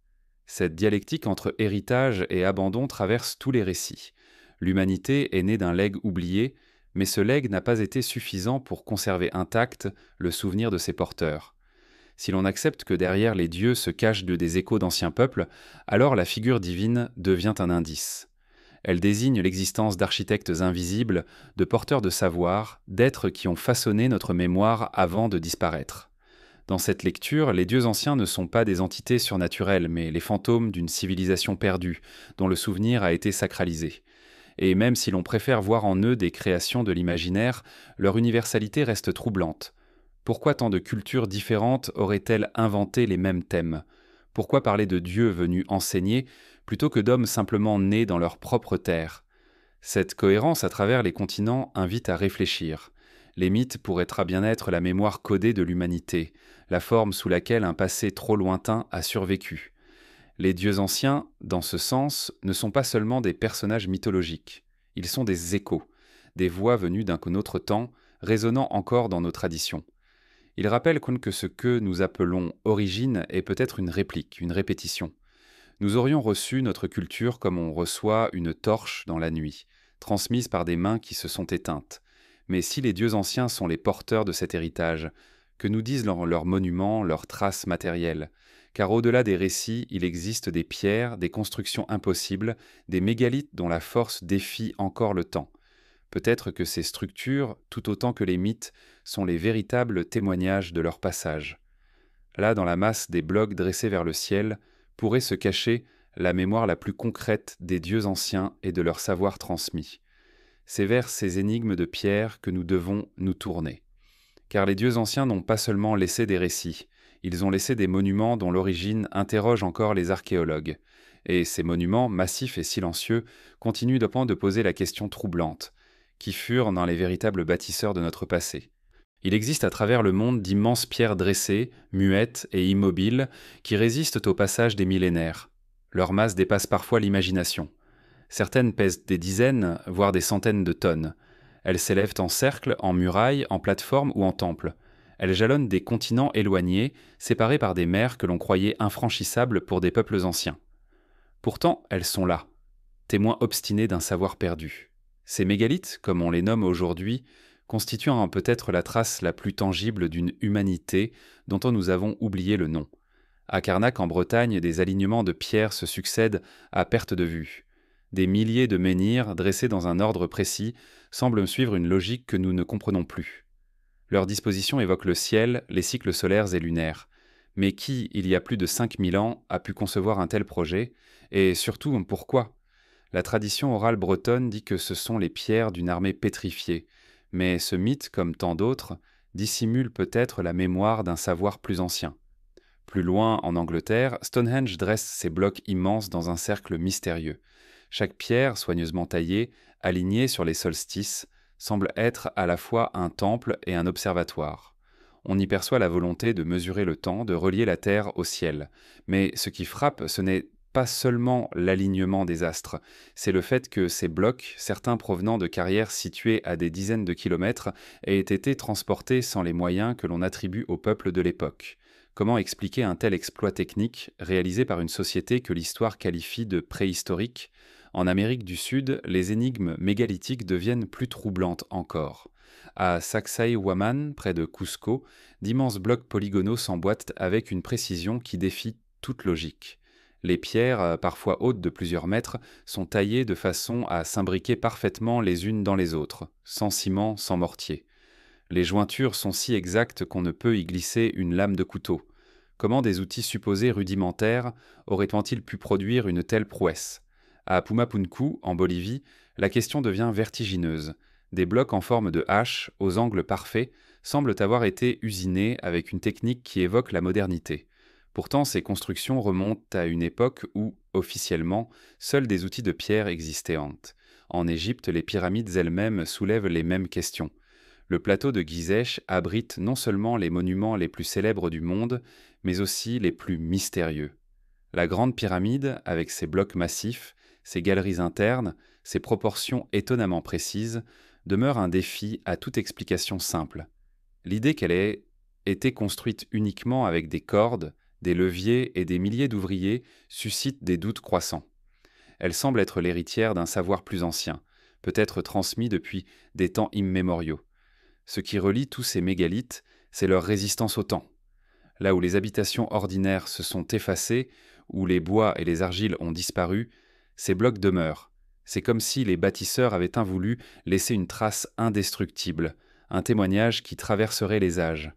Cette dialectique entre héritage et abandon traverse tous les récits. L'humanité est née d'un legs oublié, mais ce legs n'a pas été suffisant pour conserver intact le souvenir de ses porteurs. Si l'on accepte que derrière les dieux se cachent des échos d'anciens peuples, alors la figure divine devient un indice. Elle désigne l'existence d'architectes invisibles, de porteurs de savoir, d'êtres qui ont façonné notre mémoire avant de disparaître. Dans cette lecture, les dieux anciens ne sont pas des entités surnaturelles, mais les fantômes d'une civilisation perdue, dont le souvenir a été sacralisé. Et même si l'on préfère voir en eux des créations de l'imaginaire, leur universalité reste troublante. Pourquoi tant de cultures différentes auraient-elles inventé les mêmes thèmes ? Pourquoi parler de dieux venus enseigner plutôt que d'hommes simplement nés dans leur propre terre ? Cette cohérence à travers les continents invite à réfléchir. Les mythes pourraient très bien être la mémoire codée de l'humanité, la forme sous laquelle un passé trop lointain a survécu. Les dieux anciens, dans ce sens, ne sont pas seulement des personnages mythologiques. Ils sont des échos, des voix venues d'un autre temps, résonnant encore dans nos traditions. Ils rappellent que ce que nous appelons origine est peut-être une réplique, une répétition. Nous aurions reçu notre culture comme on reçoit une torche dans la nuit, transmise par des mains qui se sont éteintes. Mais si les dieux anciens sont les porteurs de cet héritage, que nous disent leurs monuments, leurs traces matérielles ? Car au-delà des récits, il existe des pierres, des constructions impossibles, des mégalithes dont la force défie encore le temps. Peut-être que ces structures, tout autant que les mythes, sont les véritables témoignages de leur passage. Là, dans la masse des blocs dressés vers le ciel, pourrait se cacher la mémoire la plus concrète des dieux anciens et de leur savoir transmis. C'est vers ces énigmes de pierre que nous devons nous tourner. Car les dieux anciens n'ont pas seulement laissé des récits, ils ont laissé des monuments dont l'origine interroge encore les archéologues. Et ces monuments, massifs et silencieux, continuent de poser la question troublante. Qui furent dans les véritables bâtisseurs de notre passé. Il existe à travers le monde d'immenses pierres dressées, muettes et immobiles, qui résistent au passage des millénaires. Leur masse dépasse parfois l'imagination. Certaines pèsent des dizaines, voire des centaines de tonnes. Elles s'élèvent en cercle, en murailles, en plateformes ou en temples. Elles jalonnent des continents éloignés, séparés par des mers que l'on croyait infranchissables pour des peuples anciens. Pourtant, elles sont là, témoins obstinés d'un savoir perdu. Ces mégalithes, comme on les nomme aujourd'hui, constituent peut-être la trace la plus tangible d'une humanité dont nous avons oublié le nom. À Carnac, en Bretagne, des alignements de pierres se succèdent à perte de vue. Des milliers de menhirs, dressés dans un ordre précis, semblent suivre une logique que nous ne comprenons plus. Leur disposition évoque le ciel, les cycles solaires et lunaires. Mais qui, il y a plus de 5000 ans, a pu concevoir un tel projet ? Et surtout, pourquoi ? La tradition orale bretonne dit que ce sont les pierres d'une armée pétrifiée, mais ce mythe, comme tant d'autres, dissimule peut-être la mémoire d'un savoir plus ancien. Plus loin, en Angleterre, Stonehenge dresse ses blocs immenses dans un cercle mystérieux. Chaque pierre, soigneusement taillée, alignée sur les solstices, semble être à la fois un temple et un observatoire. On y perçoit la volonté de mesurer le temps, de relier la Terre au ciel. Mais ce qui frappe, ce n'est pas seulement l'alignement des astres, c'est le fait que ces blocs, certains provenant de carrières situées à des dizaines de kilomètres, aient été transportés sans les moyens que l'on attribue au peuple de l'époque. Comment expliquer un tel exploit technique réalisé par une société que l'histoire qualifie de préhistorique ? En Amérique du Sud, les énigmes mégalithiques deviennent plus troublantes encore. À Sacsayhuaman, près de Cusco, d'immenses blocs polygonaux s'emboîtent avec une précision qui défie toute logique. Les pierres, parfois hautes de plusieurs mètres, sont taillées de façon à s'imbriquer parfaitement les unes dans les autres, sans ciment, sans mortier. Les jointures sont si exactes qu'on ne peut y glisser une lame de couteau. Comment des outils supposés rudimentaires auraient-ils pu produire une telle prouesse? À Pumapunku, en Bolivie, la question devient vertigineuse. Des blocs en forme de hache, aux angles parfaits, semblent avoir été usinés avec une technique qui évoque la modernité. Pourtant, ces constructions remontent à une époque où, officiellement, seuls des outils de pierre existaient. En Égypte, les pyramides elles-mêmes soulèvent les mêmes questions. Le plateau de Gizeh abrite non seulement les monuments les plus célèbres du monde, mais aussi les plus mystérieux. La Grande Pyramide, avec ses blocs massifs, ses galeries internes, ses proportions étonnamment précises, demeure un défi à toute explication simple. L'idée qu'elle ait été construite uniquement avec des cordes, des leviers et des milliers d'ouvriers suscite des doutes croissants. Elle semble être l'héritière d'un savoir plus ancien, peut-être transmis depuis des temps immémoriaux. Ce qui relie tous ces mégalithes, c'est leur résistance au temps. Là où les habitations ordinaires se sont effacées, où les bois et les argiles ont disparu, ces blocs demeurent. C'est comme si les bâtisseurs avaient voulu laisser une trace indestructible, un témoignage qui traverserait les âges.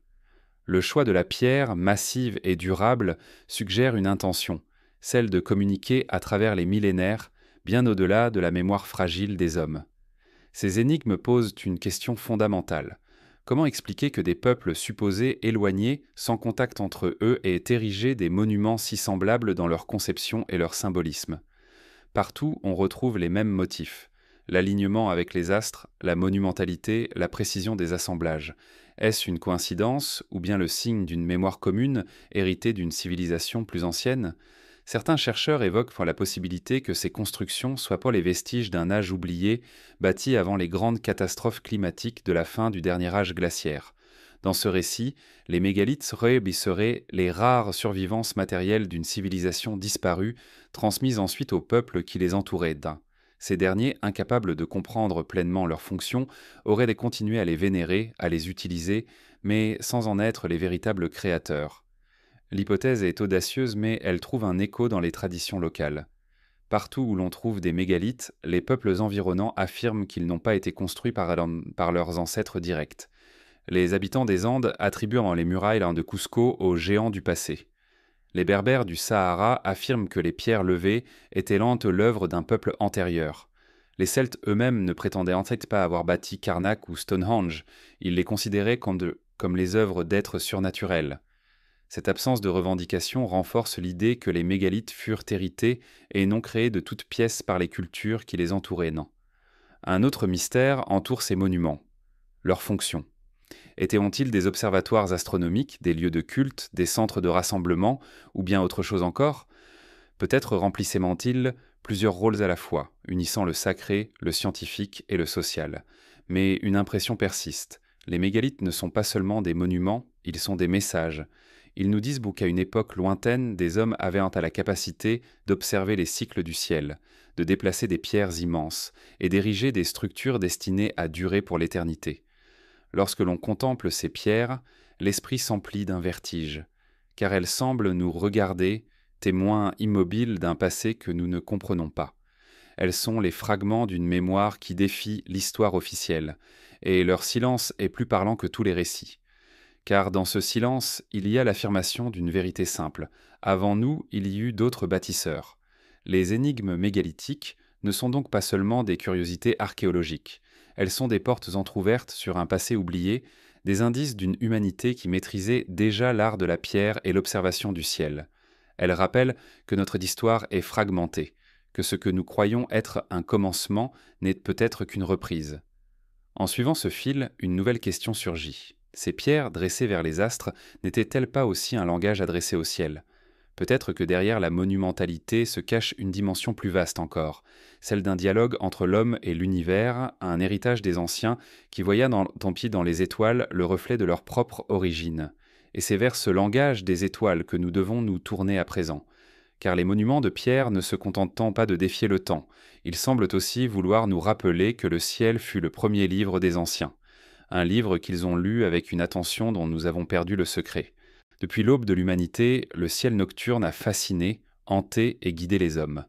Le choix de la pierre, massive et durable, suggère une intention, celle de communiquer à travers les millénaires, bien au-delà de la mémoire fragile des hommes. Ces énigmes posent une question fondamentale. Comment expliquer que des peuples supposés éloignés, sans contact entre eux, aient érigé des monuments si semblables dans leur conception et leur symbolisme? Partout, on retrouve les mêmes motifs. L'alignement avec les astres, la monumentalité, la précision des assemblages. Est-ce une coïncidence ou bien le signe d'une mémoire commune héritée d'une civilisation plus ancienne? Certains chercheurs évoquent la possibilité que ces constructions soient pas les vestiges d'un âge oublié, bâti avant les grandes catastrophes climatiques de la fin du dernier âge glaciaire. Dans ce récit, les mégalithes seraient les rares survivances matérielles d'une civilisation disparue, transmises ensuite aux peuples qui les entouraient. Ces derniers, incapables de comprendre pleinement leurs fonctions, auraient continué à les vénérer, à les utiliser, mais sans en être les véritables créateurs. L'hypothèse est audacieuse, mais elle trouve un écho dans les traditions locales. Partout où l'on trouve des mégalithes, les peuples environnants affirment qu'ils n'ont pas été construits par leurs ancêtres directs. Les habitants des Andes attribuent les murailles de Cusco aux géants du passé. Les Berbères du Sahara affirment que les pierres levées étaient l'œuvre d'un peuple antérieur. Les Celtes eux-mêmes ne prétendaient en fait pas avoir bâti Karnak ou Stonehenge, ils les considéraient comme les œuvres d'êtres surnaturels. Cette absence de revendication renforce l'idée que les mégalithes furent hérités et non créés de toutes pièces par les cultures qui les entouraient. Un autre mystère entoure ces monuments. Leur fonction. Étaient-ils des observatoires astronomiques, des lieux de culte, des centres de rassemblement, ou bien autre chose encore? Peut-être remplissaient-ils plusieurs rôles à la fois, unissant le sacré, le scientifique et le social. Mais une impression persiste. Les mégalithes ne sont pas seulement des monuments, ils sont des messages. Ils nous disent qu'à une époque lointaine, des hommes avaient la capacité d'observer les cycles du ciel, de déplacer des pierres immenses et d'ériger des structures destinées à durer pour l'éternité. Lorsque l'on contemple ces pierres, l'esprit s'emplit d'un vertige, car elles semblent nous regarder, témoins immobiles d'un passé que nous ne comprenons pas. Elles sont les fragments d'une mémoire qui défie l'histoire officielle, et leur silence est plus parlant que tous les récits. Car dans ce silence, il y a l'affirmation d'une vérité simple. Avant nous, il y eut d'autres bâtisseurs. Les énigmes mégalithiques ne sont donc pas seulement des curiosités archéologiques. Elles sont des portes entr'ouvertes sur un passé oublié, des indices d'une humanité qui maîtrisait déjà l'art de la pierre et l'observation du ciel. Elles rappellent que notre histoire est fragmentée, que ce que nous croyons être un commencement n'est peut-être qu'une reprise. En suivant ce fil, une nouvelle question surgit. Ces pierres dressées vers les astres n'étaient-elles pas aussi un langage adressé au ciel? Peut-être que derrière la monumentalité se cache une dimension plus vaste encore, celle d'un dialogue entre l'homme et l'univers, un héritage des anciens qui voyaient dans les étoiles le reflet de leur propre origine. Et c'est vers ce langage des étoiles que nous devons nous tourner à présent. Car les monuments de pierre ne se contentent pas de défier le temps, ils semblent aussi vouloir nous rappeler que le ciel fut le premier livre des anciens, un livre qu'ils ont lu avec une attention dont nous avons perdu le secret. Depuis l'aube de l'humanité, le ciel nocturne a fasciné, hanté et guidé les hommes.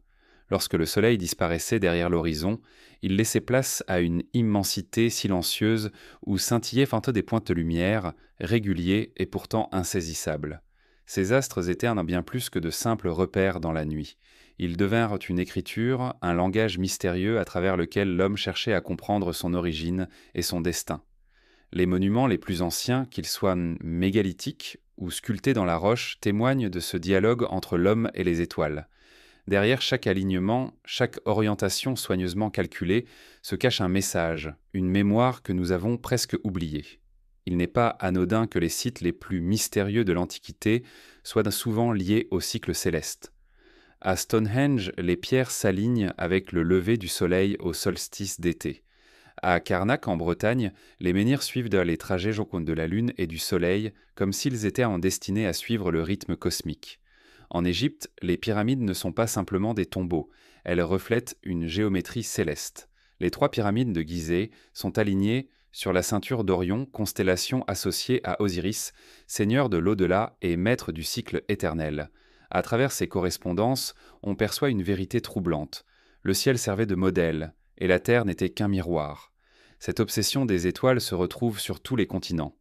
Lorsque le soleil disparaissait derrière l'horizon, il laissait place à une immensité silencieuse où scintillaient fantômes des pointes de lumière, réguliers et pourtant insaisissables. Ces astres étaient un bien plus que de simples repères dans la nuit. Ils devinrent une écriture, un langage mystérieux à travers lequel l'homme cherchait à comprendre son origine et son destin. Les monuments les plus anciens, qu'ils soient mégalithiques ou sculptés dans la roche, témoignent de ce dialogue entre l'homme et les étoiles. Derrière chaque alignement, chaque orientation soigneusement calculée, se cache un message, une mémoire que nous avons presque oubliée. Il n'est pas anodin que les sites les plus mystérieux de l'Antiquité soient souvent liés au cycle céleste. À Stonehenge, les pierres s'alignent avec le lever du soleil au solstice d'été. À Karnak, en Bretagne, les menhirs suivent les trajets jocondes de la Lune et du Soleil, comme s'ils étaient destinés à suivre le rythme cosmique. En Égypte, les pyramides ne sont pas simplement des tombeaux, elles reflètent une géométrie céleste. Les 3 pyramides de Gizeh sont alignées sur la ceinture d'Orion, constellation associée à Osiris, seigneur de l'au-delà et maître du cycle éternel. À travers ces correspondances, on perçoit une vérité troublante. Le ciel servait de modèle, et la Terre n'était qu'un miroir. Cette obsession des étoiles se retrouve sur tous les continents.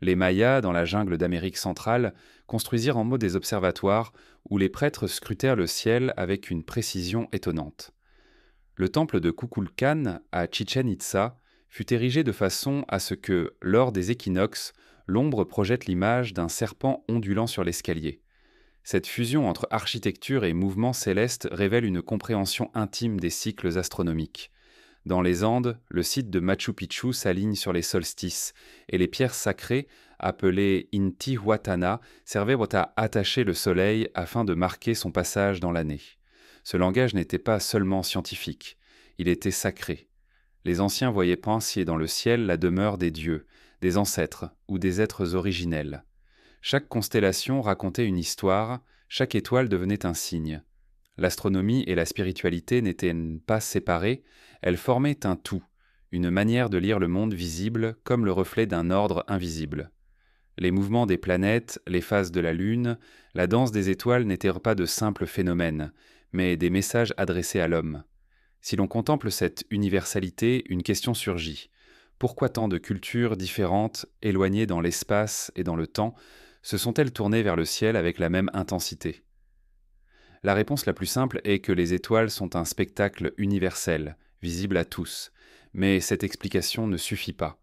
Les Mayas, dans la jungle d'Amérique centrale, construisirent en mode des observatoires où les prêtres scrutèrent le ciel avec une précision étonnante. Le temple de Kukulkan, à Chichen Itza, fut érigé de façon à ce que, lors des équinoxes, l'ombre projette l'image d'un serpent ondulant sur l'escalier. Cette fusion entre architecture et mouvement céleste révèle une compréhension intime des cycles astronomiques. Dans les Andes, le site de Machu Picchu s'aligne sur les solstices, et les pierres sacrées, appelées Intihuatana, servaient à attacher le soleil afin de marquer son passage dans l'année. Ce langage n'était pas seulement scientifique, il était sacré. Les anciens voyaient ainsi dans le ciel la demeure des dieux, des ancêtres ou des êtres originels. Chaque constellation racontait une histoire, chaque étoile devenait un signe. L'astronomie et la spiritualité n'étaient pas séparées, elles formaient un tout, une manière de lire le monde visible comme le reflet d'un ordre invisible. Les mouvements des planètes, les phases de la Lune, la danse des étoiles n'étaient pas de simples phénomènes, mais des messages adressés à l'homme. Si l'on contemple cette universalité, une question surgit. Pourquoi tant de cultures différentes, éloignées dans l'espace et dans le temps, se sont-elles tournées vers le ciel avec la même intensité ? La réponse la plus simple est que les étoiles sont un spectacle universel, visible à tous. Mais cette explication ne suffit pas.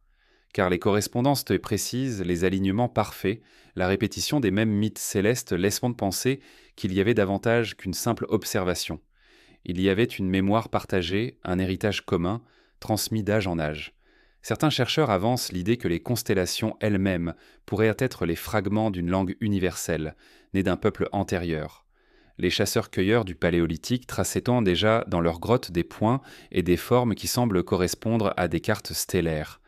Car les correspondances précises, les alignements parfaits, la répétition des mêmes mythes célestes laissent penser qu'il y avait davantage qu'une simple observation. Il y avait une mémoire partagée, un héritage commun, transmis d'âge en âge. Certains chercheurs avancent l'idée que les constellations elles-mêmes pourraient être les fragments d'une langue universelle, née d'un peuple antérieur. Les chasseurs-cueilleurs du Paléolithique traçaient déjà dans leurs grottes des points et des formes qui semblent correspondre à des cartes stellaires.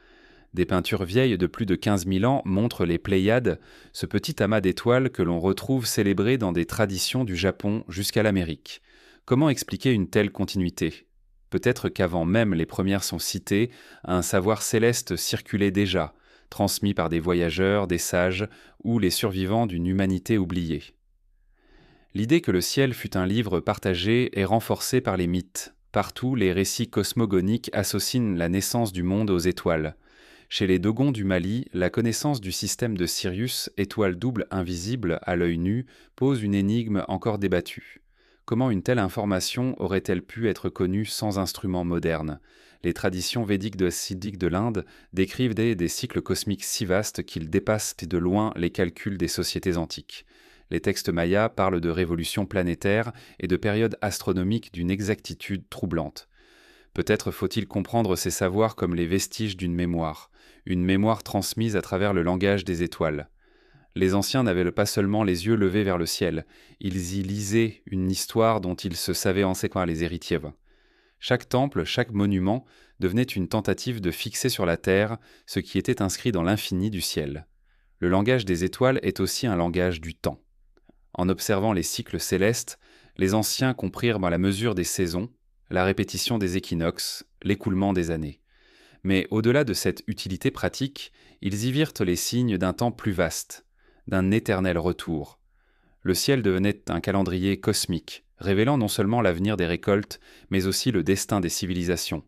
Des peintures vieilles de plus de 15 000 ans montrent les Pléiades, ce petit amas d'étoiles que l'on retrouve célébré dans des traditions du Japon jusqu'à l'Amérique. Comment expliquer une telle continuité ? Peut-être qu'avant même les premières sont citées, un savoir céleste circulait déjà, transmis par des voyageurs, des sages ou les survivants d'une humanité oubliée. L'idée que le ciel fut un livre partagé est renforcée par les mythes. Partout, les récits cosmogoniques associent la naissance du monde aux étoiles. Chez les Dogons du Mali, la connaissance du système de Sirius, étoile double invisible à l'œil nu, pose une énigme encore débattue. Comment une telle information aurait-elle pu être connue sans instruments modernes ? Les traditions védiques de l'Inde décrivent des cycles cosmiques si vastes qu'ils dépassent de loin les calculs des sociétés antiques. Les textes mayas parlent de révolutions planétaires et de périodes astronomiques d'une exactitude troublante. Peut-être faut-il comprendre ces savoirs comme les vestiges d'une mémoire, une mémoire transmise à travers le langage des étoiles. Les anciens n'avaient pas seulement les yeux levés vers le ciel, ils y lisaient une histoire dont ils se savaient les héritiers. Chaque temple, chaque monument devenait une tentative de fixer sur la terre ce qui était inscrit dans l'infini du ciel. Le langage des étoiles est aussi un langage du temps. En observant les cycles célestes, les anciens comprirent la mesure des saisons, la répétition des équinoxes, l'écoulement des années. Mais au-delà de cette utilité pratique, ils y virent les signes d'un temps plus vaste, d'un éternel retour. Le ciel devenait un calendrier cosmique, révélant non seulement l'avenir des récoltes, mais aussi le destin des civilisations.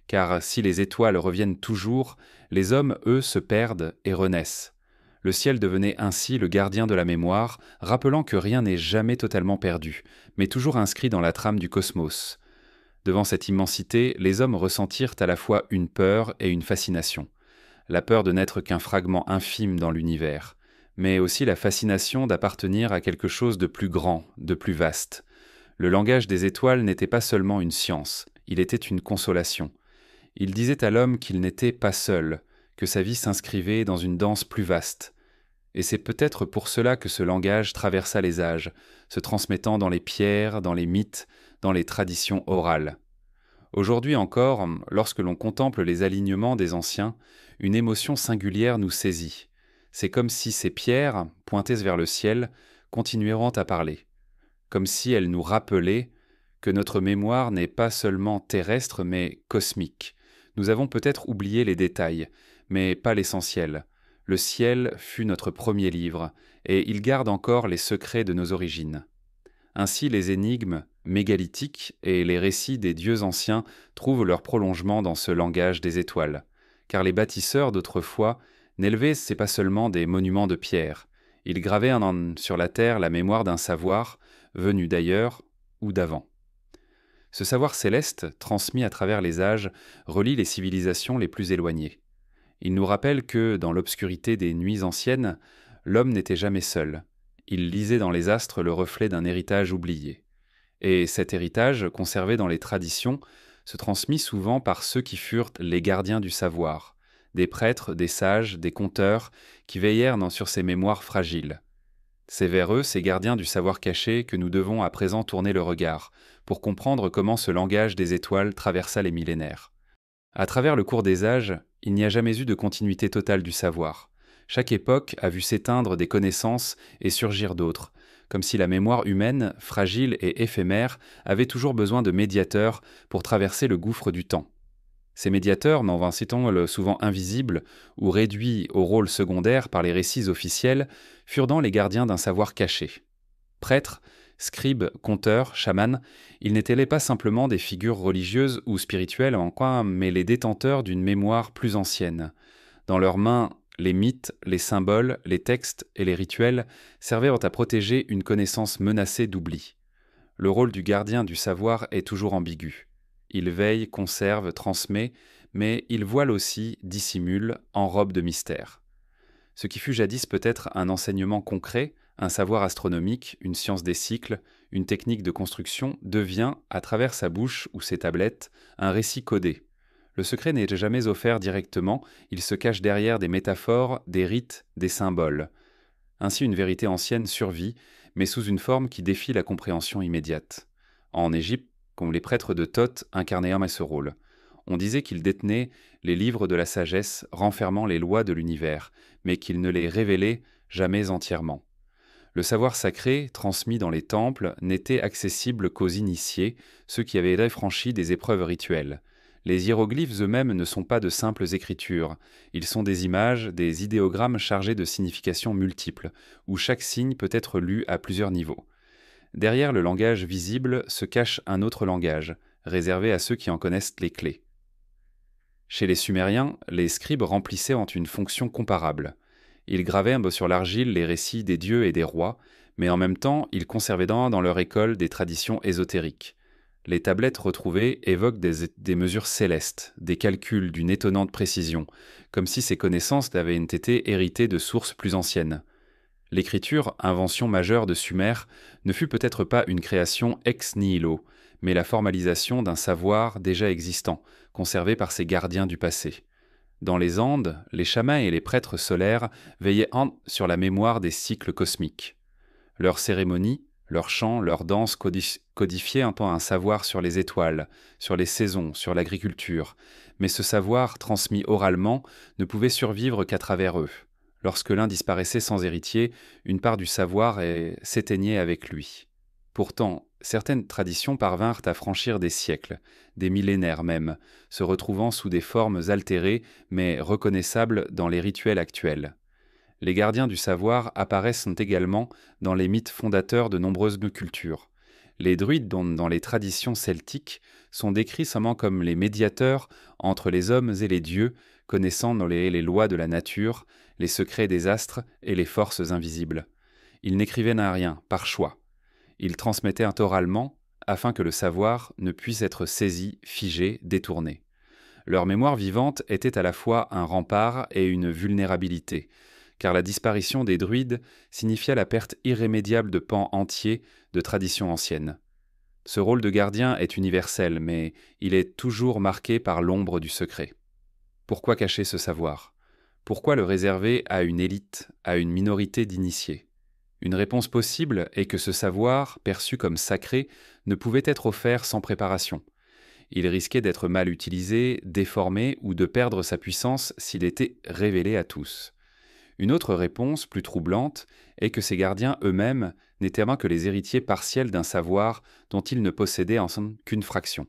Car si les étoiles reviennent toujours, les hommes, eux, se perdent et renaissent. Le ciel devenait ainsi le gardien de la mémoire, rappelant que rien n'est jamais totalement perdu, mais toujours inscrit dans la trame du cosmos. Devant cette immensité, les hommes ressentirent à la fois une peur et une fascination. La peur de n'être qu'un fragment infime dans l'univers, mais aussi la fascination d'appartenir à quelque chose de plus grand, de plus vaste. Le langage des étoiles n'était pas seulement une science, il était une consolation. Il disait à l'homme qu'il n'était pas seul, que sa vie s'inscrivait dans une danse plus vaste. Et c'est peut-être pour cela que ce langage traversa les âges, se transmettant dans les pierres, dans les mythes, dans les traditions orales. Aujourd'hui encore, lorsque l'on contemple les alignements des anciens, une émotion singulière nous saisit. C'est comme si ces pierres, pointées vers le ciel, continueront à parler. Comme si elles nous rappelaient que notre mémoire n'est pas seulement terrestre mais cosmique. Nous avons peut-être oublié les détails, mais pas l'essentiel. Le ciel fut notre premier livre, et il garde encore les secrets de nos origines. Ainsi les énigmes mégalithiques et les récits des dieux anciens trouvent leur prolongement dans ce langage des étoiles. Car les bâtisseurs d'autrefois n'élevaient c'est pas seulement des monuments de pierre, ils gravaient sur la terre la mémoire d'un savoir, venu d'ailleurs ou d'avant. Ce savoir céleste, transmis à travers les âges, relie les civilisations les plus éloignées. Il nous rappelle que, dans l'obscurité des nuits anciennes, l'homme n'était jamais seul. Il lisait dans les astres le reflet d'un héritage oublié. Et cet héritage, conservé dans les traditions, se transmit souvent par ceux qui furent les gardiens du savoir, des prêtres, des sages, des conteurs, qui veillèrent sur ces mémoires fragiles. C'est vers eux, ces gardiens du savoir caché, que nous devons à présent tourner le regard, pour comprendre comment ce langage des étoiles traversa les millénaires. À travers le cours des âges, il n'y a jamais eu de continuité totale du savoir. Chaque époque a vu s'éteindre des connaissances et surgir d'autres, comme si la mémoire humaine, fragile et éphémère, avait toujours besoin de médiateurs pour traverser le gouffre du temps. Ces médiateurs, n'en citons souvent invisibles ou réduits au rôle secondaire par les récits officiels, furent donc les gardiens d'un savoir caché. Prêtres, scribes, conteurs, chamans, ils n'étaient pas simplement des figures religieuses ou spirituelles en coin, mais les détenteurs d'une mémoire plus ancienne. Dans leurs mains, les mythes, les symboles, les textes et les rituels servaient à protéger une connaissance menacée d'oubli. Le rôle du gardien du savoir est toujours ambigu. Il veille, conserve, transmet, mais il voile aussi, dissimule, enrobe de mystère. Ce qui fut jadis peut-être un enseignement concret, un savoir astronomique, une science des cycles, une technique de construction, devient, à travers sa bouche ou ses tablettes, un récit codé. Le secret n'est jamais offert directement, il se cache derrière des métaphores, des rites, des symboles. Ainsi une vérité ancienne survit, mais sous une forme qui défie la compréhension immédiate. En Égypte, comme les prêtres de Thoth incarnaient ce rôle. On disait qu'ils détenaient les livres de la sagesse renfermant les lois de l'univers, mais qu'ils ne les révélaient jamais entièrement. Le savoir sacré, transmis dans les temples, n'était accessible qu'aux initiés, ceux qui avaient franchi des épreuves rituelles. Les hiéroglyphes eux-mêmes ne sont pas de simples écritures, ils sont des images, des idéogrammes chargés de significations multiples, où chaque signe peut être lu à plusieurs niveaux. Derrière le langage visible se cache un autre langage, réservé à ceux qui en connaissent les clés. Chez les Sumériens, les scribes remplissaient une fonction comparable. Ils gravaient sur l'argile les récits des dieux et des rois, mais en même temps, ils conservaient dans leur école des traditions ésotériques. Les tablettes retrouvées évoquent des mesures célestes, des calculs d'une étonnante précision, comme si ces connaissances avaient été héritées de sources plus anciennes. L'écriture, invention majeure de Sumer, ne fut peut-être pas une création ex nihilo, mais la formalisation d'un savoir déjà existant, conservé par ces gardiens du passé. Dans les Andes, les chamans et les prêtres solaires veillaient sur la mémoire des cycles cosmiques. Leurs cérémonies, leurs chants, leurs danses codifiaient un savoir sur les étoiles, sur les saisons, sur l'agriculture, mais ce savoir, transmis oralement, ne pouvait survivre qu'à travers eux. Lorsque l'un disparaissait sans héritier, une part du savoir s'éteignait avec lui. Pourtant, certaines traditions parvinrent à franchir des siècles, des millénaires même, se retrouvant sous des formes altérées mais reconnaissables dans les rituels actuels. Les gardiens du savoir apparaissent également dans les mythes fondateurs de nombreuses cultures. Les druides, dans les traditions celtiques, sont décrits seulement comme les médiateurs entre les hommes et les dieux, connaissant les lois de la nature, les secrets des astres et les forces invisibles. Ils n'écrivaient rien, par choix. Ils transmettaient oralement, afin que le savoir ne puisse être saisi, figé, détourné. Leur mémoire vivante était à la fois un rempart et une vulnérabilité, car la disparition des druides signifiait la perte irrémédiable de pans entiers de traditions anciennes. Ce rôle de gardien est universel, mais il est toujours marqué par l'ombre du secret. Pourquoi cacher ce savoir ? Pourquoi le réserver à une élite, à une minorité d'initiés ? Une réponse possible est que ce savoir, perçu comme sacré, ne pouvait être offert sans préparation. Il risquait d'être mal utilisé, déformé ou de perdre sa puissance s'il était révélé à tous. Une autre réponse, plus troublante, est que ces gardiens eux-mêmes n'étaient moins que les héritiers partiels d'un savoir dont ils ne possédaient en somme qu'une fraction.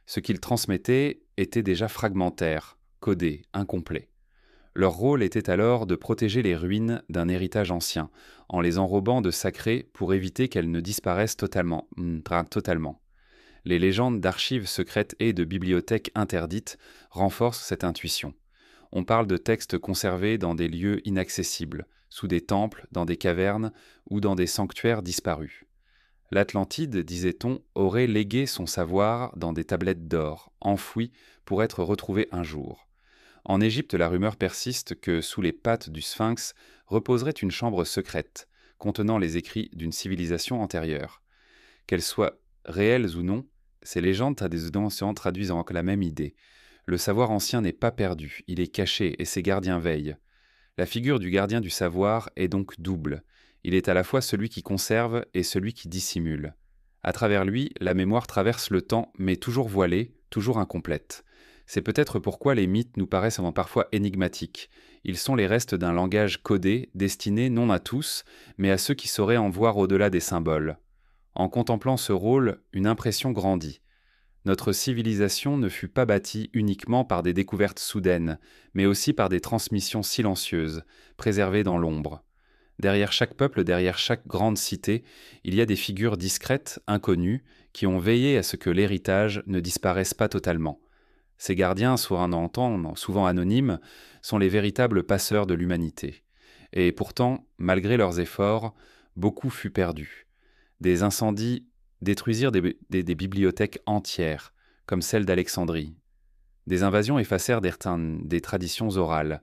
Ce qu'ils transmettaient était déjà fragmentaire, codé, incomplet. Leur rôle était alors de protéger les ruines d'un héritage ancien, en les enrobant de sacré pour éviter qu'elles ne disparaissent totalement. Les légendes d'archives secrètes et de bibliothèques interdites renforcent cette intuition. On parle de textes conservés dans des lieux inaccessibles, sous des temples, dans des cavernes ou dans des sanctuaires disparus. L'Atlantide, disait-on, aurait légué son savoir dans des tablettes d'or, enfouies pour être retrouvées un jour. En Égypte, la rumeur persiste que sous les pattes du Sphinx reposerait une chambre secrète, contenant les écrits d'une civilisation antérieure. Qu'elles soient réelles ou non, ces légendes traduisent la même idée. Le savoir ancien n'est pas perdu, il est caché et ses gardiens veillent. La figure du gardien du savoir est donc double. Il est à la fois celui qui conserve et celui qui dissimule. À travers lui, la mémoire traverse le temps, mais toujours voilée, toujours incomplète. C'est peut-être pourquoi les mythes nous paraissent parfois énigmatiques. Ils sont les restes d'un langage codé, destiné non à tous, mais à ceux qui sauraient en voir au-delà des symboles. En contemplant ce rôle, une impression grandit. Notre civilisation ne fut pas bâtie uniquement par des découvertes soudaines, mais aussi par des transmissions silencieuses, préservées dans l'ombre. Derrière chaque peuple, derrière chaque grande cité, il y a des figures discrètes, inconnues, qui ont veillé à ce que l'héritage ne disparaisse pas totalement. Ces gardiens, souvent anonymes, sont les véritables passeurs de l'humanité. Et pourtant, malgré leurs efforts, beaucoup fut perdu. Des incendies détruisirent des bibliothèques entières, comme celle d'Alexandrie. Des invasions effacèrent des traditions orales.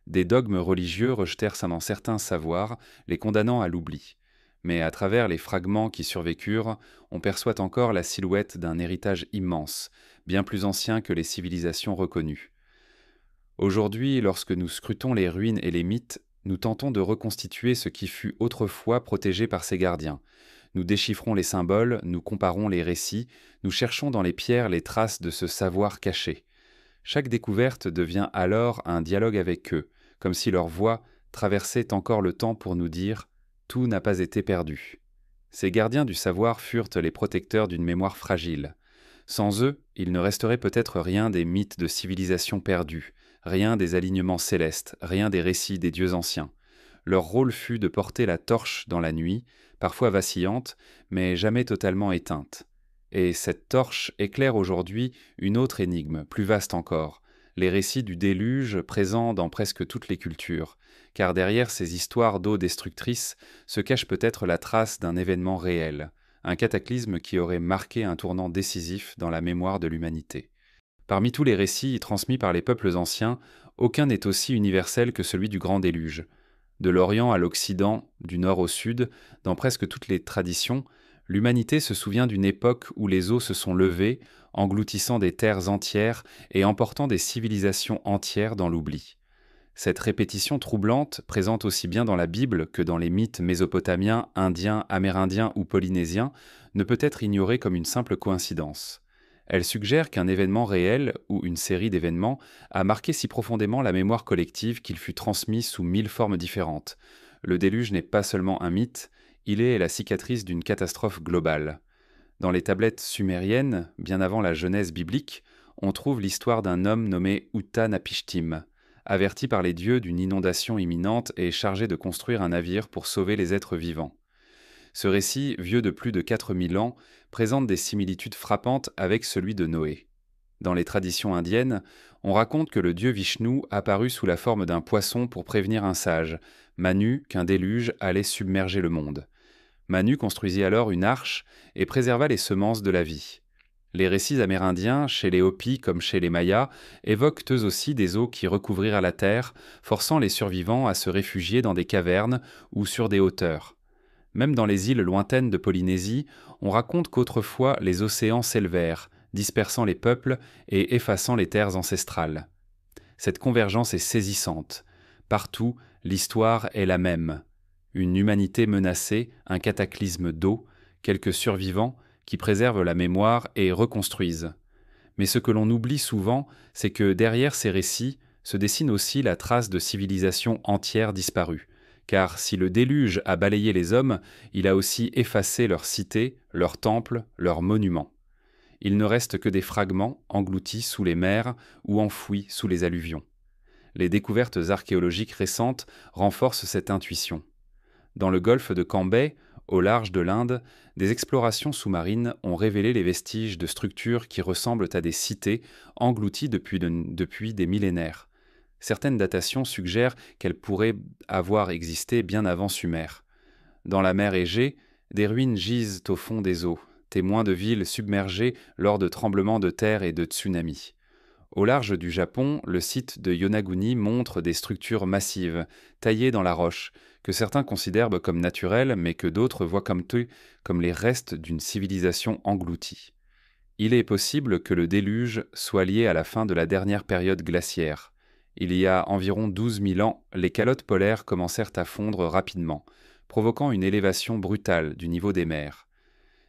Des dogmes religieux rejetèrent certains savoirs, les condamnant à l'oubli. Mais à travers les fragments qui survécurent, on perçoit encore la silhouette d'un héritage immense, bien plus ancien que les civilisations reconnues. Aujourd'hui, lorsque nous scrutons les ruines et les mythes, nous tentons de reconstituer ce qui fut autrefois protégé par ces gardiens. Nous déchiffrons les symboles, nous comparons les récits, nous cherchons dans les pierres les traces de ce savoir caché. Chaque découverte devient alors un dialogue avec eux, comme si leur voix traversait encore le temps pour nous dire « tout n'a pas été perdu ». Ces gardiens du savoir furent les protecteurs d'une mémoire fragile. Sans eux, il ne resterait peut-être rien des mythes de civilisation perdus, rien des alignements célestes, rien des récits des dieux anciens. Leur rôle fut de porter la torche dans la nuit, parfois vacillante, mais jamais totalement éteinte. Et cette torche éclaire aujourd'hui une autre énigme, plus vaste encore, les récits du déluge présents dans presque toutes les cultures, car derrière ces histoires d'eau destructrice se cache peut-être la trace d'un événement réel, un cataclysme qui aurait marqué un tournant décisif dans la mémoire de l'humanité. Parmi tous les récits transmis par les peuples anciens, aucun n'est aussi universel que celui du grand déluge. De l'Orient à l'Occident, du Nord au Sud, dans presque toutes les traditions, l'humanité se souvient d'une époque où les eaux se sont levées, engloutissant des terres entières et emportant des civilisations entières dans l'oubli. Cette répétition troublante, présente aussi bien dans la Bible que dans les mythes mésopotamiens, indiens, amérindiens ou polynésiens, ne peut être ignorée comme une simple coïncidence. Elle suggère qu'un événement réel, ou une série d'événements, a marqué si profondément la mémoire collective qu'il fut transmis sous 1000 formes différentes. Le déluge n'est pas seulement un mythe, il est la cicatrice d'une catastrophe globale. Dans les tablettes sumériennes, bien avant la Genèse biblique, on trouve l'histoire d'un homme nommé Utanapishtim, averti par les dieux d'une inondation imminente et chargé de construire un navire pour sauver les êtres vivants. Ce récit, vieux de plus de 4000 ans, présente des similitudes frappantes avec celui de Noé. Dans les traditions indiennes, on raconte que le dieu Vishnu apparut sous la forme d'un poisson pour prévenir un sage, Manu, qu'un déluge allait submerger le monde. Manu construisit alors une arche et préserva les semences de la vie. Les récits amérindiens, chez les Hopis comme chez les Mayas, évoquent eux aussi des eaux qui recouvrirent la terre, forçant les survivants à se réfugier dans des cavernes ou sur des hauteurs. Même dans les îles lointaines de Polynésie, on raconte qu'autrefois les océans s'élevèrent, dispersant les peuples et effaçant les terres ancestrales. Cette convergence est saisissante. Partout, l'histoire est la même. Une humanité menacée, un cataclysme d'eau, quelques survivants qui préservent la mémoire et reconstruisent. Mais ce que l'on oublie souvent, c'est que derrière ces récits se dessine aussi la trace de civilisations entières disparues. Car si le déluge a balayé les hommes, il a aussi effacé leurs cités, leurs temples, leurs monuments. Il ne reste que des fragments engloutis sous les mers ou enfouis sous les alluvions. Les découvertes archéologiques récentes renforcent cette intuition. Dans le golfe de Cambay, au large de l'Inde, des explorations sous-marines ont révélé les vestiges de structures qui ressemblent à des cités englouties depuis des millénaires. Certaines datations suggèrent qu'elles pourraient avoir existé bien avant Sumer. Dans la mer Égée, des ruines gisent au fond des eaux, témoins de villes submergées lors de tremblements de terre et de tsunamis. Au large du Japon, le site de Yonaguni montre des structures massives, taillées dans la roche, que certains considèrent comme naturelles, mais que d'autres voient comme les restes d'une civilisation engloutie. Il est possible que le déluge soit lié à la fin de la dernière période glaciaire. Il y a environ 12 000 ans, les calottes polaires commencèrent à fondre rapidement, provoquant une élévation brutale du niveau des mers.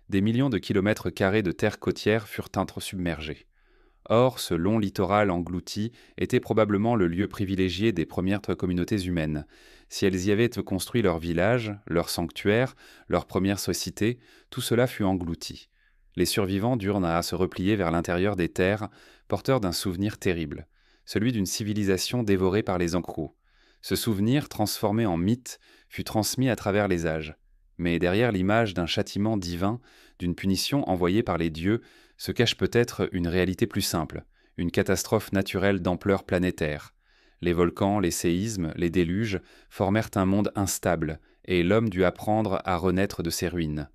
Des millions de kilomètres carrés de terre côtière furent submergés. Or, ce long littoral englouti était probablement le lieu privilégié des premières communautés humaines. Si elles y avaient construit leurs villages, leurs sanctuaires, leurs premières sociétés, tout cela fut englouti. Les survivants durent à se replier vers l'intérieur des terres, porteurs d'un souvenir terrible, celui d'une civilisation dévorée par les encros. Ce souvenir, transformé en mythe, fut transmis à travers les âges. Mais derrière l'image d'un châtiment divin, d'une punition envoyée par les dieux, se cache peut-être une réalité plus simple, une catastrophe naturelle d'ampleur planétaire. Les volcans, les séismes, les déluges formèrent un monde instable, et l'homme dut apprendre à renaître de ses ruines.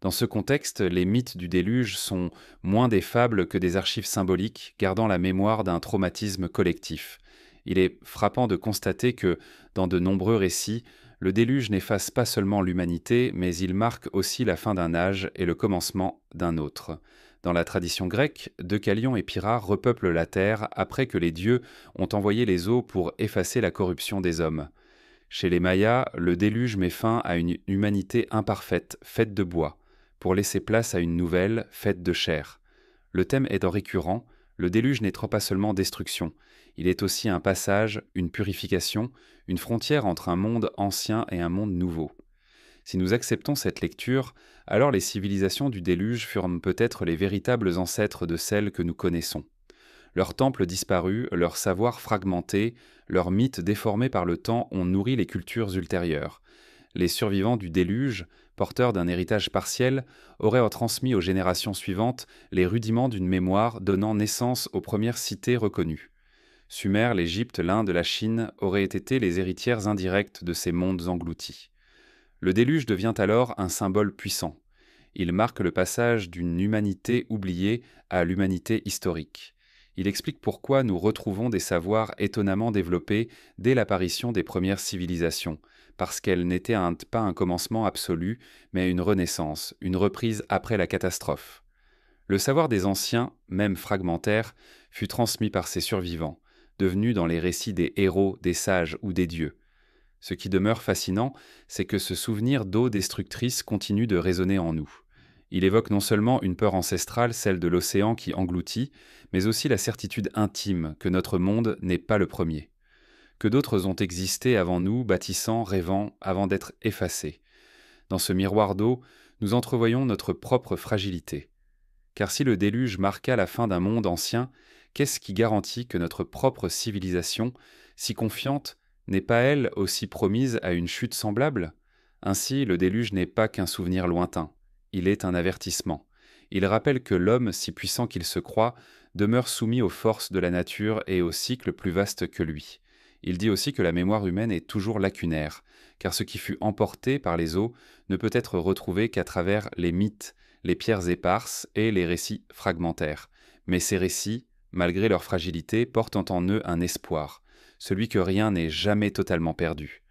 Dans ce contexte, les mythes du déluge sont moins des fables que des archives symboliques gardant la mémoire d'un traumatisme collectif. Il est frappant de constater que, dans de nombreux récits, le déluge n'efface pas seulement l'humanité, mais il marque aussi la fin d'un âge et le commencement d'un autre. Dans la tradition grecque, Deucalion et Pyrrha repeuplent la terre après que les dieux ont envoyé les eaux pour effacer la corruption des hommes. Chez les Mayas, le déluge met fin à une humanité imparfaite, faite de bois, pour laisser place à une nouvelle, faite de chair. Le thème étant récurrent, le déluge n'est pas seulement destruction, il est aussi un passage, une purification, une frontière entre un monde ancien et un monde nouveau. Si nous acceptons cette lecture, alors les civilisations du déluge furent peut-être les véritables ancêtres de celles que nous connaissons. Leurs temples disparus, leurs savoirs fragmentés, leurs mythes déformés par le temps ont nourri les cultures ultérieures. Les survivants du déluge, porteurs d'un héritage partiel, auraient transmis aux générations suivantes les rudiments d'une mémoire donnant naissance aux premières cités reconnues. Sumer, l'Égypte, l'Inde, la Chine auraient été les héritières indirectes de ces mondes engloutis. Le déluge devient alors un symbole puissant. Il marque le passage d'une humanité oubliée à l'humanité historique. Il explique pourquoi nous retrouvons des savoirs étonnamment développés dès l'apparition des premières civilisations, parce qu'elles n'étaient pas un commencement absolu, mais une renaissance, une reprise après la catastrophe. Le savoir des anciens, même fragmentaire, fut transmis par ces survivants, devenus dans les récits des héros, des sages ou des dieux. Ce qui demeure fascinant, c'est que ce souvenir d'eau destructrice continue de résonner en nous. Il évoque non seulement une peur ancestrale, celle de l'océan qui engloutit, mais aussi la certitude intime que notre monde n'est pas le premier. Que d'autres ont existé avant nous, bâtissant, rêvant, avant d'être effacés. Dans ce miroir d'eau, nous entrevoyons notre propre fragilité. Car si le déluge marqua la fin d'un monde ancien, qu'est-ce qui garantit que notre propre civilisation, si confiante, n'est pas elle aussi promise à une chute semblable ? Ainsi, le déluge n'est pas qu'un souvenir lointain, il est un avertissement. Il rappelle que l'homme, si puissant qu'il se croit, demeure soumis aux forces de la nature et aux cycles plus vastes que lui. Il dit aussi que la mémoire humaine est toujours lacunaire, car ce qui fut emporté par les eaux ne peut être retrouvé qu'à travers les mythes, les pierres éparses et les récits fragmentaires. Mais ces récits, malgré leur fragilité, portent en eux un espoir, celui que rien n'est jamais totalement perdu.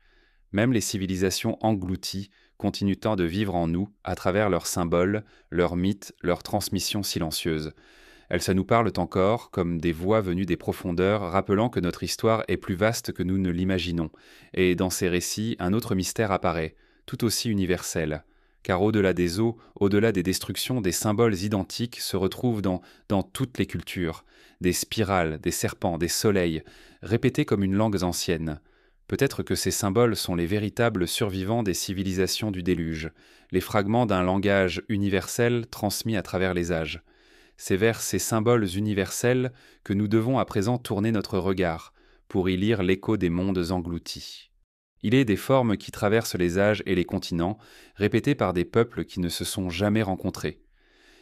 Même les civilisations englouties continuent tant de vivre en nous à travers leurs symboles, leurs mythes, leurs transmissions silencieuses. Elles se nous parlent encore comme des voix venues des profondeurs, rappelant que notre histoire est plus vaste que nous ne l'imaginons. Et dans ces récits, un autre mystère apparaît, tout aussi universel. Car au-delà des eaux, au-delà des destructions, des symboles identiques se retrouvent dans toutes les cultures. Des spirales, des serpents, des soleils, répétés comme une langue ancienne. Peut-être que ces symboles sont les véritables survivants des civilisations du déluge, les fragments d'un langage universel transmis à travers les âges. C'est vers ces symboles universels que nous devons à présent tourner notre regard, pour y lire l'écho des mondes engloutis. Il est des formes qui traversent les âges et les continents, répétées par des peuples qui ne se sont jamais rencontrés.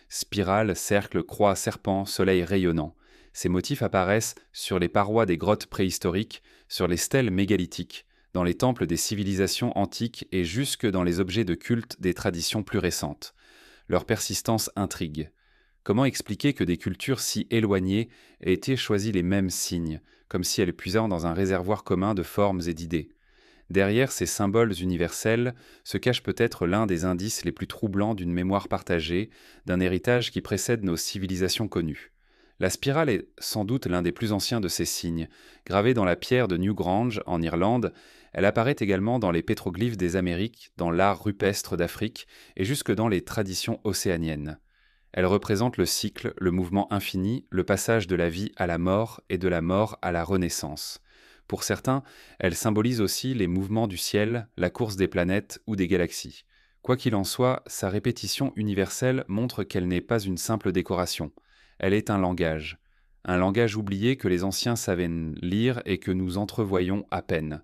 Spirale, cercle, croix, serpent, soleil rayonnant. Ces motifs apparaissent sur les parois des grottes préhistoriques, sur les stèles mégalithiques, dans les temples des civilisations antiques et jusque dans les objets de culte des traditions plus récentes. Leur persistance intrigue. Comment expliquer que des cultures si éloignées aient été choisies les mêmes signes, comme si elles puisaient dans un réservoir commun de formes et d'idées? Derrière ces symboles universels se cache peut-être l'un des indices les plus troublants d'une mémoire partagée, d'un héritage qui précède nos civilisations connues. La spirale est sans doute l'un des plus anciens de ces signes. Gravée dans la pierre de Newgrange, en Irlande, elle apparaît également dans les pétroglyphes des Amériques, dans l'art rupestre d'Afrique et jusque dans les traditions océaniennes. Elle représente le cycle, le mouvement infini, le passage de la vie à la mort et de la mort à la renaissance. Pour certains, elle symbolise aussi les mouvements du ciel, la course des planètes ou des galaxies. Quoi qu'il en soit, sa répétition universelle montre qu'elle n'est pas une simple décoration. Elle est un langage oublié que les anciens savaient lire et que nous entrevoyons à peine.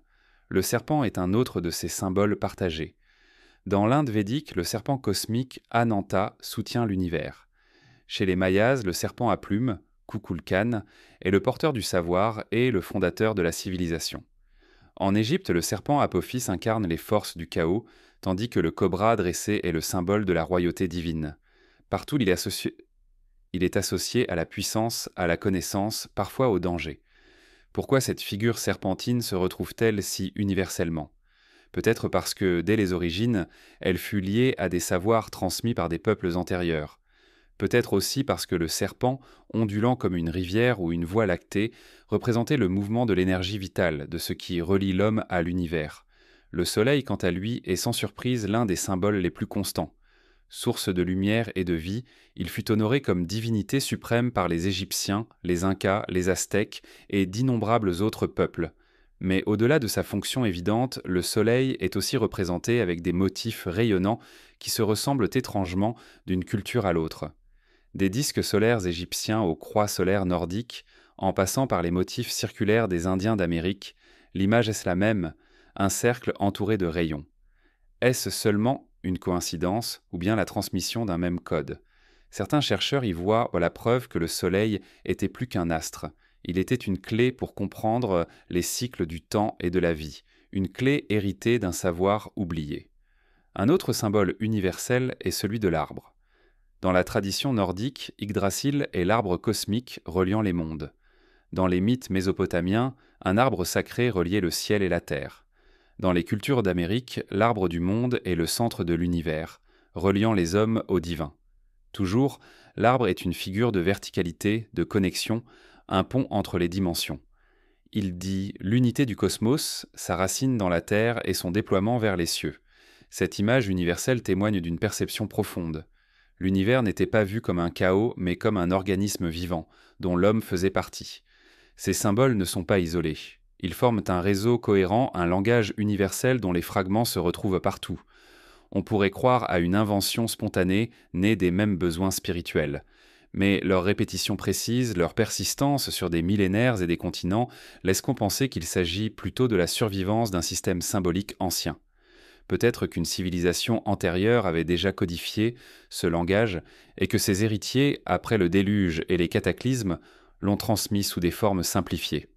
Le serpent est un autre de ces symboles partagés. Dans l'Inde védique, le serpent cosmique Ananta soutient l'univers. Chez les Mayas, le serpent à plumes, Kukulkan, est le porteur du savoir et le fondateur de la civilisation. En Égypte, le serpent Apophis incarne les forces du chaos, tandis que le cobra dressé est le symbole de la royauté divine. Partout, il est associé à la puissance, à la connaissance, parfois au danger. Pourquoi cette figure serpentine se retrouve-t-elle si universellement ? Peut-être parce que, dès les origines, elle fut liée à des savoirs transmis par des peuples antérieurs. Peut-être aussi parce que le serpent, ondulant comme une rivière ou une voie lactée, représentait le mouvement de l'énergie vitale, de ce qui relie l'homme à l'univers. Le soleil, quant à lui, est sans surprise l'un des symboles les plus constants. Source de lumière et de vie, il fut honoré comme divinité suprême par les Égyptiens, les Incas, les Aztèques et d'innombrables autres peuples. Mais au-delà de sa fonction évidente, le soleil est aussi représenté avec des motifs rayonnants qui se ressemblent étrangement d'une culture à l'autre. Des disques solaires égyptiens aux croix solaires nordiques, en passant par les motifs circulaires des Indiens d'Amérique, l'image est la même, un cercle entouré de rayons. Est-ce seulement une coïncidence ou bien la transmission d'un même code? Certains chercheurs y voient la preuve que le Soleil était plus qu'un astre. Il était une clé pour comprendre les cycles du temps et de la vie, une clé héritée d'un savoir oublié. Un autre symbole universel est celui de l'arbre. Dans la tradition nordique, Yggdrasil est l'arbre cosmique reliant les mondes. Dans les mythes mésopotamiens, un arbre sacré reliait le ciel et la terre. Dans les cultures d'Amérique, l'arbre du monde est le centre de l'univers, reliant les hommes au divin. Toujours, l'arbre est une figure de verticalité, de connexion, un pont entre les dimensions. Il dit l'unité du cosmos, sa racine dans la terre et son déploiement vers les cieux. Cette image universelle témoigne d'une perception profonde. L'univers n'était pas vu comme un chaos, mais comme un organisme vivant, dont l'homme faisait partie. Ces symboles ne sont pas isolés. Ils forment un réseau cohérent, un langage universel dont les fragments se retrouvent partout. On pourrait croire à une invention spontanée, née des mêmes besoins spirituels. Mais leur répétition précise, leur persistance sur des millénaires et des continents laissent penser qu'il s'agit plutôt de la survivance d'un système symbolique ancien. Peut-être qu'une civilisation antérieure avait déjà codifié ce langage et que ses héritiers, après le déluge et les cataclysmes, l'ont transmis sous des formes simplifiées.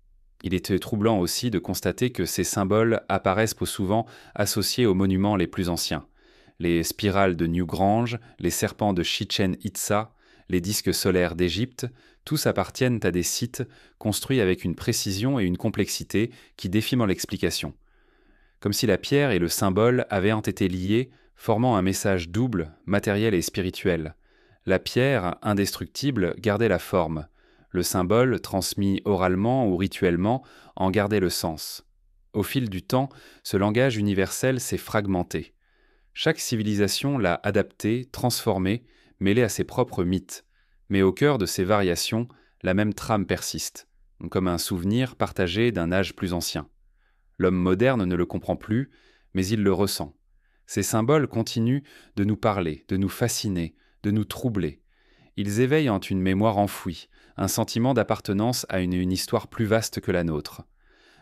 Il était troublant aussi de constater que ces symboles apparaissent pour souvent associés aux monuments les plus anciens. Les spirales de Newgrange, les serpents de Chichen Itza, les disques solaires d'Égypte, tous appartiennent à des sites construits avec une précision et une complexité qui défient l'explication. Comme si la pierre et le symbole avaient été liés, formant un message double, matériel et spirituel. La pierre, indestructible, gardait la forme. Le symbole, transmis oralement ou rituellement, en gardait le sens. Au fil du temps, ce langage universel s'est fragmenté. Chaque civilisation l'a adapté, transformé, mêlé à ses propres mythes. Mais au cœur de ces variations, la même trame persiste, comme un souvenir partagé d'un âge plus ancien. L'homme moderne ne le comprend plus, mais il le ressent. Ces symboles continuent de nous parler, de nous fasciner, de nous troubler. Ils éveillent en une mémoire enfouie, un sentiment d'appartenance à une histoire plus vaste que la nôtre.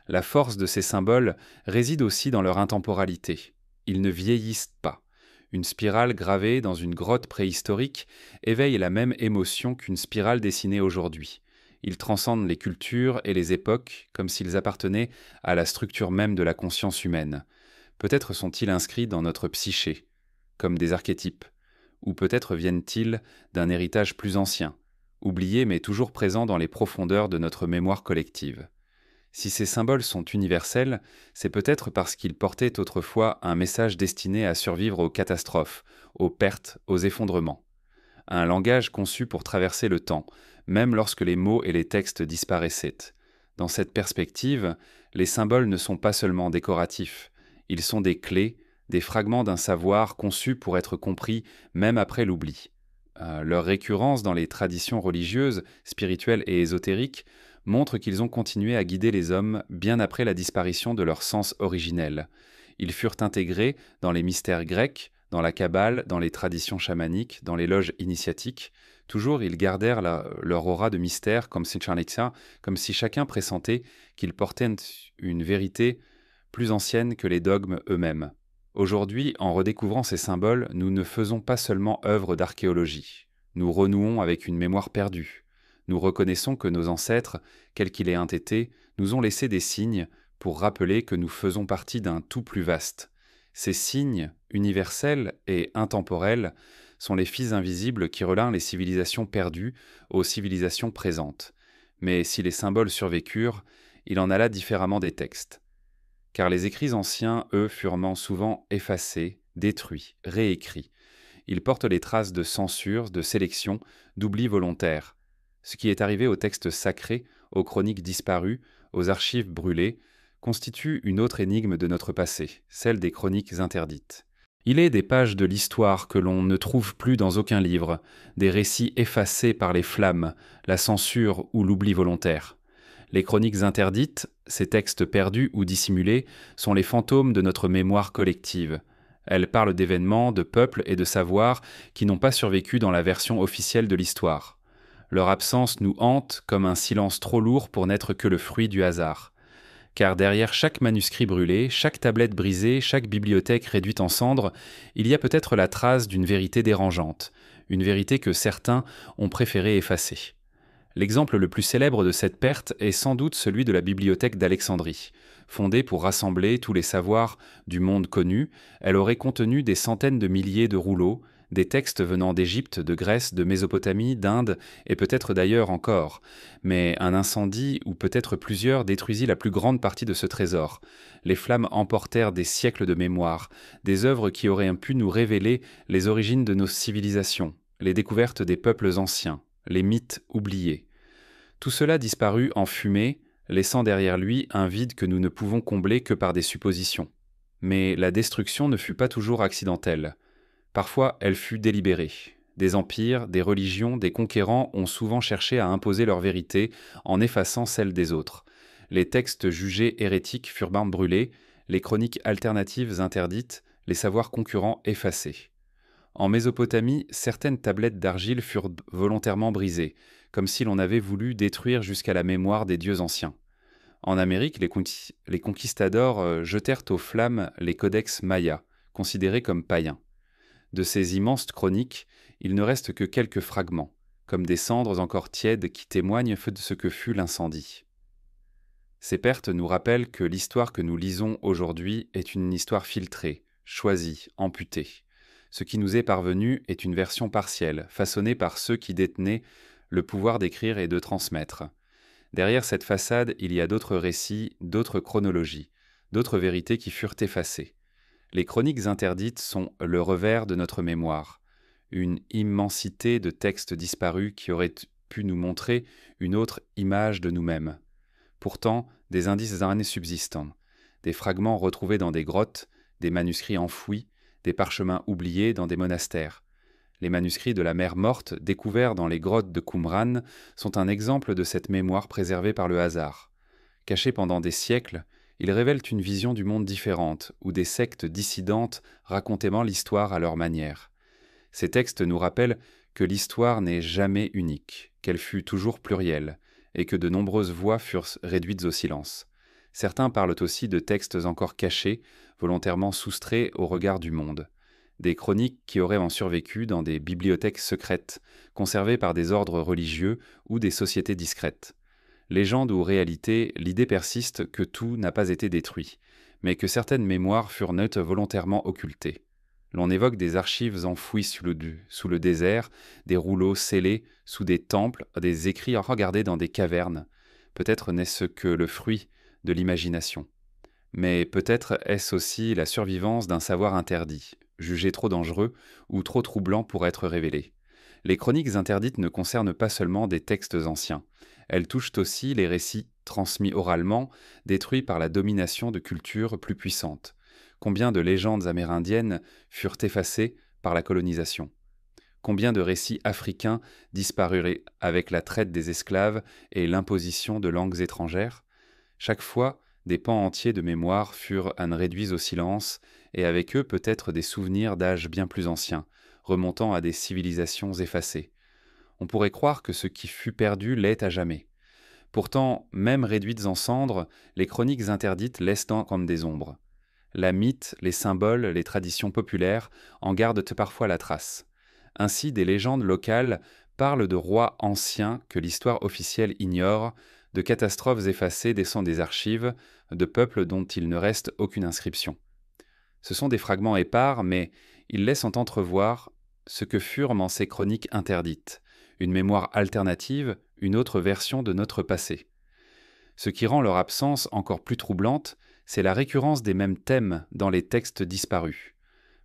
La force de ces symboles réside aussi dans leur intemporalité. Ils ne vieillissent pas. Une spirale gravée dans une grotte préhistorique éveille la même émotion qu'une spirale dessinée aujourd'hui. Ils transcendent les cultures et les époques comme s'ils appartenaient à la structure même de la conscience humaine. Peut-être sont-ils inscrits dans notre psyché, comme des archétypes, ou peut-être viennent-ils d'un héritage plus ancien, oublié mais toujours présent dans les profondeurs de notre mémoire collective. Si ces symboles sont universels, c'est peut-être parce qu'ils portaient autrefois un message destiné à survivre aux catastrophes, aux pertes, aux effondrements. Un langage conçu pour traverser le temps, même lorsque les mots et les textes disparaissaient. Dans cette perspective, les symboles ne sont pas seulement décoratifs, ils sont des clés, des fragments d'un savoir conçu pour être compris même après l'oubli. Leur récurrence dans les traditions religieuses, spirituelles et ésotériques montre qu'ils ont continué à guider les hommes bien après la disparition de leur sens originel. Ils furent intégrés dans les mystères grecs, dans la Kabbale, dans les traditions chamaniques, dans les loges initiatiques. Toujours, ils gardèrent leur aura de mystère comme comme si chacun pressentait qu'ils portaient une vérité plus ancienne que les dogmes eux-mêmes. Aujourd'hui, en redécouvrant ces symboles, nous ne faisons pas seulement œuvre d'archéologie. Nous renouons avec une mémoire perdue. Nous reconnaissons que nos ancêtres, quels qu'ils aient été, nous ont laissé des signes pour rappeler que nous faisons partie d'un tout plus vaste. Ces signes, universels et intemporels, sont les fils invisibles qui relient les civilisations perdues aux civilisations présentes. Mais si les symboles survécurent, il en alla différemment des textes. Car les écrits anciens, eux, furent souvent effacés, détruits, réécrits. Ils portent les traces de censure, de sélection, d'oubli volontaire. Ce qui est arrivé aux textes sacrés, aux chroniques disparues, aux archives brûlées, constitue une autre énigme de notre passé, celle des chroniques interdites. Il est des pages de l'histoire que l'on ne trouve plus dans aucun livre, des récits effacés par les flammes, la censure ou l'oubli volontaire. Les chroniques interdites, ces textes perdus ou dissimulés, sont les fantômes de notre mémoire collective. Elles parlent d'événements, de peuples et de savoirs qui n'ont pas survécu dans la version officielle de l'histoire. Leur absence nous hante comme un silence trop lourd pour n'être que le fruit du hasard. Car derrière chaque manuscrit brûlé, chaque tablette brisée, chaque bibliothèque réduite en cendres, il y a peut-être la trace d'une vérité dérangeante, une vérité que certains ont préféré effacer. L'exemple le plus célèbre de cette perte est sans doute celui de la bibliothèque d'Alexandrie. Fondée pour rassembler tous les savoirs du monde connu, elle aurait contenu des centaines de milliers de rouleaux, des textes venant d'Égypte, de Grèce, de Mésopotamie, d'Inde et peut-être d'ailleurs encore. Mais un incendie, ou peut-être plusieurs, détruisit la plus grande partie de ce trésor. Les flammes emportèrent des siècles de mémoire, des œuvres qui auraient pu nous révéler les origines de nos civilisations, les découvertes des peuples anciens, les mythes oubliés. Tout cela disparut en fumée, laissant derrière lui un vide que nous ne pouvons combler que par des suppositions. Mais la destruction ne fut pas toujours accidentelle. Parfois, elle fut délibérée. Des empires, des religions, des conquérants ont souvent cherché à imposer leur vérité en effaçant celle des autres. Les textes jugés hérétiques furent brûlés, les chroniques alternatives interdites, les savoirs concurrents effacés. En Mésopotamie, certaines tablettes d'argile furent volontairement brisées, comme si l'on avait voulu détruire jusqu'à la mémoire des dieux anciens. En Amérique, les conquistadors jetèrent aux flammes les codex mayas, considérés comme païens. De ces immenses chroniques, il ne reste que quelques fragments, comme des cendres encore tièdes qui témoignent de ce que fut l'incendie. Ces pertes nous rappellent que l'histoire que nous lisons aujourd'hui est une histoire filtrée, choisie, amputée. Ce qui nous est parvenu est une version partielle, façonnée par ceux qui détenaient le pouvoir d'écrire et de transmettre. Derrière cette façade, il y a d'autres récits, d'autres chronologies, d'autres vérités qui furent effacées. Les chroniques interdites sont le revers de notre mémoire, une immensité de textes disparus qui auraient pu nous montrer une autre image de nous-mêmes. Pourtant, des indices subsistent, des fragments retrouvés dans des grottes, des manuscrits enfouis, des parchemins oubliés dans des monastères. Les manuscrits de la mer morte, découverts dans les grottes de Qumran, sont un exemple de cette mémoire préservée par le hasard. Cachés pendant des siècles, ils révèlent une vision du monde différente, où des sectes dissidentes racontaient l'histoire à leur manière. Ces textes nous rappellent que l'histoire n'est jamais unique, qu'elle fut toujours plurielle, et que de nombreuses voix furent réduites au silence. Certains parlent aussi de textes encore cachés, volontairement soustraits au regard du monde. Des chroniques qui auraient survécu dans des bibliothèques secrètes, conservées par des ordres religieux ou des sociétés discrètes. Légende ou réalité, l'idée persiste que tout n'a pas été détruit, mais que certaines mémoires furent volontairement occultées. L'on évoque des archives enfouies sous le désert, des rouleaux scellés sous des temples, des écrits regardés dans des cavernes. Peut-être n'est-ce que le fruit de l'imagination. Mais peut-être est-ce aussi la survivance d'un savoir interdit, jugé trop dangereux ou trop troublant pour être révélé. Les chroniques interdites ne concernent pas seulement des textes anciens. Elles touchent aussi les récits transmis oralement, détruits par la domination de cultures plus puissantes. Combien de légendes amérindiennes furent effacées par la colonisation? Combien de récits africains disparurent avec la traite des esclaves et l'imposition de langues étrangères? Chaque fois, des pans entiers de mémoire furent réduits au silence, et avec eux peut-être des souvenirs d'âges bien plus anciens, remontant à des civilisations effacées. On pourrait croire que ce qui fut perdu l'est à jamais. Pourtant, même réduites en cendres, les chroniques interdites laissent comme des ombres. La mythe, les symboles, les traditions populaires en gardent parfois la trace. Ainsi, des légendes locales parlent de rois anciens que l'histoire officielle ignore, de catastrophes effacées descendant des archives, de peuples dont il ne reste aucune inscription. Ce sont des fragments épars, mais ils laissent entrevoir ce que furent ces chroniques interdites, une mémoire alternative, une autre version de notre passé. Ce qui rend leur absence encore plus troublante, c'est la récurrence des mêmes thèmes dans les textes disparus.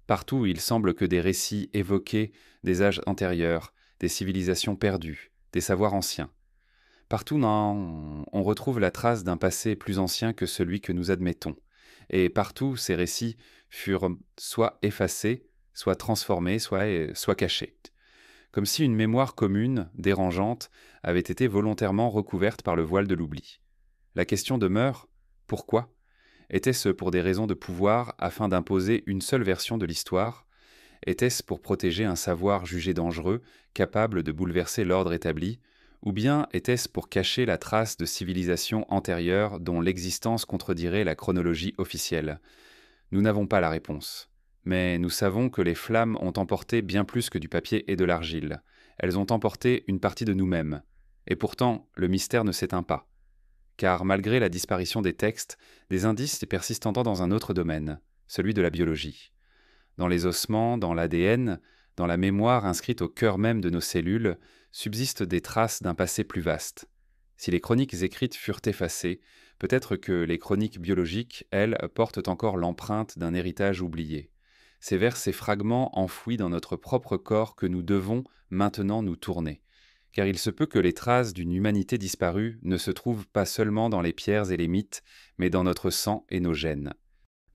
Partout, il semble que des récits évoquaient des âges antérieurs, des civilisations perdues, des savoirs anciens. Partout, on retrouve la trace d'un passé plus ancien que celui que nous admettons. Et partout, ces récits furent soit effacés, soit transformés, soit cachés. Comme si une mémoire commune, dérangeante, avait été volontairement recouverte par le voile de l'oubli. La question demeure, pourquoi ? Était-ce pour des raisons de pouvoir afin d'imposer une seule version de l'histoire ? Était-ce pour protéger un savoir jugé dangereux, capable de bouleverser l'ordre établi ? Ou bien était-ce pour cacher la trace de civilisations antérieures dont l'existence contredirait la chronologie officielle ? Nous n'avons pas la réponse. Mais nous savons que les flammes ont emporté bien plus que du papier et de l'argile. Elles ont emporté une partie de nous-mêmes. Et pourtant, le mystère ne s'éteint pas. Car malgré la disparition des textes, des indices persistent dans un autre domaine, celui de la biologie. Dans les ossements, dans l'ADN, dans la mémoire inscrite au cœur même de nos cellules, subsistent des traces d'un passé plus vaste. Si les chroniques écrites furent effacées, peut-être que les chroniques biologiques, elles, portent encore l'empreinte d'un héritage oublié. C'est vers ces fragments enfouis dans notre propre corps que nous devons maintenant nous tourner. Car il se peut que les traces d'une humanité disparue ne se trouvent pas seulement dans les pierres et les mythes, mais dans notre sang et nos gènes.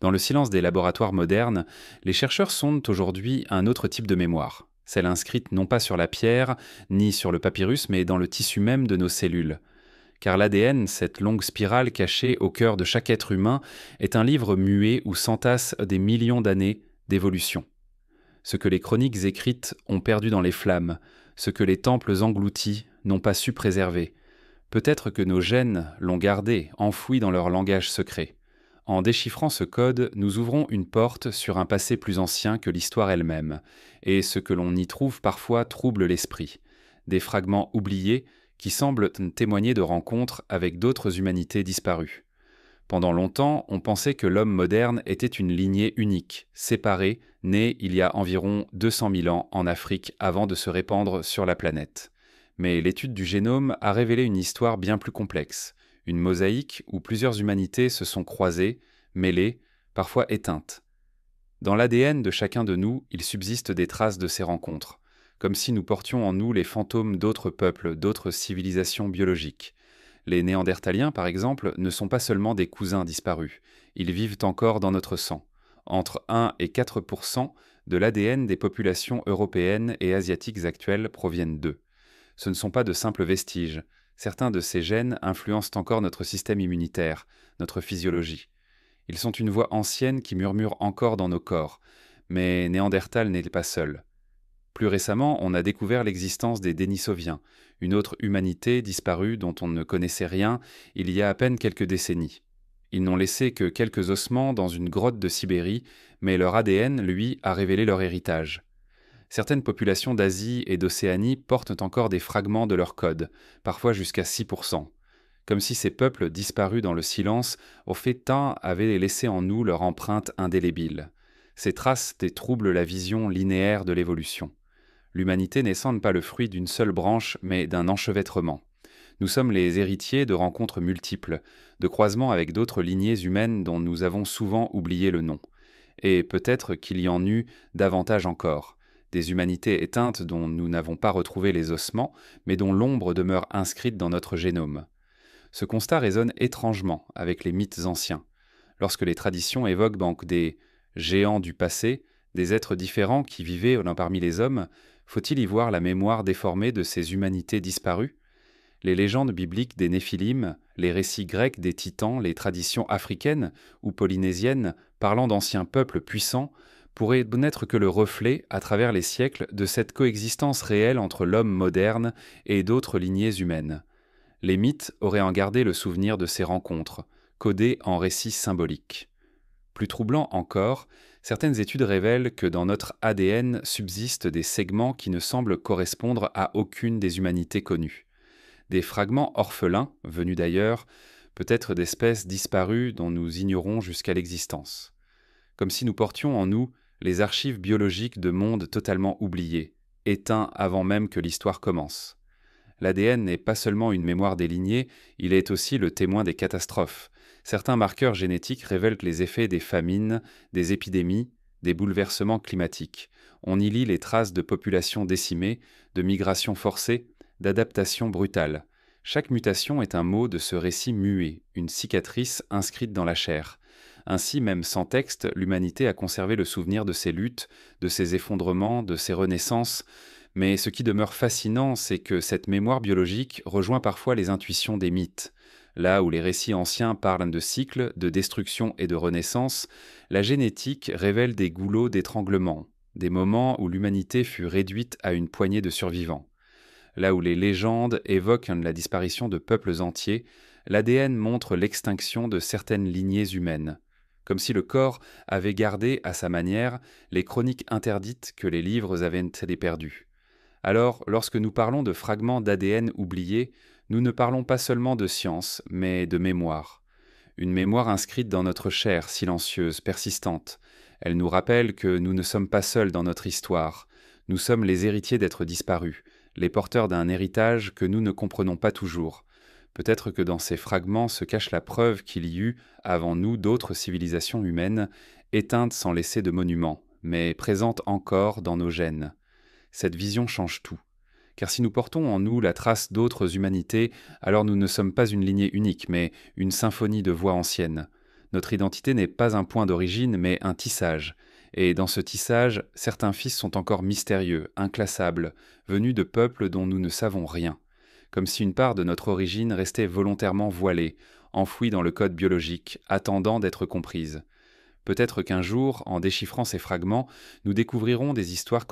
Dans le silence des laboratoires modernes, les chercheurs sondent aujourd'hui un autre type de mémoire, celle inscrite non pas sur la pierre, ni sur le papyrus, mais dans le tissu même de nos cellules. Car l'ADN, cette longue spirale cachée au cœur de chaque être humain, est un livre muet où s'entassent des millions d'années d'évolution. Ce que les chroniques écrites ont perdu dans les flammes, ce que les temples engloutis n'ont pas su préserver. Peut-être que nos gènes l'ont gardé, enfoui dans leur langage secret. En déchiffrant ce code, nous ouvrons une porte sur un passé plus ancien que l'histoire elle-même, et ce que l'on y trouve parfois trouble l'esprit. Des fragments oubliés qui semblent témoigner de rencontres avec d'autres humanités disparues. Pendant longtemps, on pensait que l'homme moderne était une lignée unique, séparée, née il y a environ 200 000 ans en Afrique avant de se répandre sur la planète. Mais l'étude du génome a révélé une histoire bien plus complexe, une mosaïque où plusieurs humanités se sont croisées, mêlées, parfois éteintes. Dans l'ADN de chacun de nous, il subsiste des traces de ces rencontres, comme si nous portions en nous les fantômes d'autres peuples, d'autres civilisations biologiques. Les Néandertaliens, par exemple, ne sont pas seulement des cousins disparus, ils vivent encore dans notre sang. Entre 1 et 4% de l'ADN des populations européennes et asiatiques actuelles proviennent d'eux. Ce ne sont pas de simples vestiges. Certains de ces gènes influencent encore notre système immunitaire, notre physiologie. Ils sont une voix ancienne qui murmure encore dans nos corps, mais Néandertal n'est pas seul. Plus récemment, on a découvert l'existence des Dénisoviens, une autre humanité disparue dont on ne connaissait rien il y a à peine quelques décennies. Ils n'ont laissé que quelques ossements dans une grotte de Sibérie, mais leur ADN, lui, a révélé leur héritage. Certaines populations d'Asie et d'Océanie portent encore des fragments de leur code, parfois jusqu'à 6%. Comme si ces peuples disparus dans le silence, au fait temps, avaient laissé en nous leur empreinte indélébile. Ces traces troublent la vision linéaire de l'évolution. L'humanité n'est sans pas le fruit d'une seule branche, mais d'un enchevêtrement. Nous sommes les héritiers de rencontres multiples, de croisements avec d'autres lignées humaines dont nous avons souvent oublié le nom. Et peut-être qu'il y en eut davantage encore, des humanités éteintes dont nous n'avons pas retrouvé les ossements, mais dont l'ombre demeure inscrite dans notre génome. Ce constat résonne étrangement avec les mythes anciens. Lorsque les traditions évoquent donc des géants du passé, des êtres différents qui vivaient parmi les hommes, faut-il y voir la mémoire déformée de ces humanités disparues? Les légendes bibliques des Néphilim, les récits grecs des titans, les traditions africaines ou polynésiennes parlant d'anciens peuples puissants pourraient n'être que le reflet, à travers les siècles, de cette coexistence réelle entre l'homme moderne et d'autres lignées humaines. Les mythes auraient en gardé le souvenir de ces rencontres, codées en récits symboliques. Plus troublant encore, certaines études révèlent que dans notre ADN subsistent des segments qui ne semblent correspondre à aucune des humanités connues. Des fragments orphelins, venus d'ailleurs, peut-être d'espèces disparues dont nous ignorons jusqu'à l'existence. Comme si nous portions en nous les archives biologiques de mondes totalement oubliés, éteints avant même que l'histoire commence. L'ADN n'est pas seulement une mémoire des lignées, il est aussi le témoin des catastrophes. Certains marqueurs génétiques révèlent les effets des famines, des épidémies, des bouleversements climatiques. On y lit les traces de populations décimées, de migrations forcées, d'adaptations brutales. Chaque mutation est un mot de ce récit muet, une cicatrice inscrite dans la chair. Ainsi, même sans texte, l'humanité a conservé le souvenir de ses luttes, de ses effondrements, de ses renaissances. Mais ce qui demeure fascinant, c'est que cette mémoire biologique rejoint parfois les intuitions des mythes. Là où les récits anciens parlent de cycles, de destruction et de renaissance, la génétique révèle des goulots d'étranglement, des moments où l'humanité fut réduite à une poignée de survivants. Là où les légendes évoquent la disparition de peuples entiers, l'ADN montre l'extinction de certaines lignées humaines, comme si le corps avait gardé, à sa manière, les chroniques interdites que les livres avaient perdues. Alors, lorsque nous parlons de fragments d'ADN oubliés, nous ne parlons pas seulement de science, mais de mémoire. Une mémoire inscrite dans notre chair, silencieuse, persistante. Elle nous rappelle que nous ne sommes pas seuls dans notre histoire. Nous sommes les héritiers d'êtres disparus, les porteurs d'un héritage que nous ne comprenons pas toujours. Peut-être que dans ces fragments se cache la preuve qu'il y eut, avant nous, d'autres civilisations humaines, éteintes sans laisser de monuments, mais présentes encore dans nos gènes. Cette vision change tout. Car si nous portons en nous la trace d'autres humanités, alors nous ne sommes pas une lignée unique, mais une symphonie de voix anciennes. Notre identité n'est pas un point d'origine, mais un tissage. Et dans ce tissage, certains fils sont encore mystérieux, inclassables, venus de peuples dont nous ne savons rien. Comme si une part de notre origine restait volontairement voilée, enfouie dans le code biologique, attendant d'être comprise. Peut-être qu'un jour, en déchiffrant ces fragments, nous découvrirons des histoires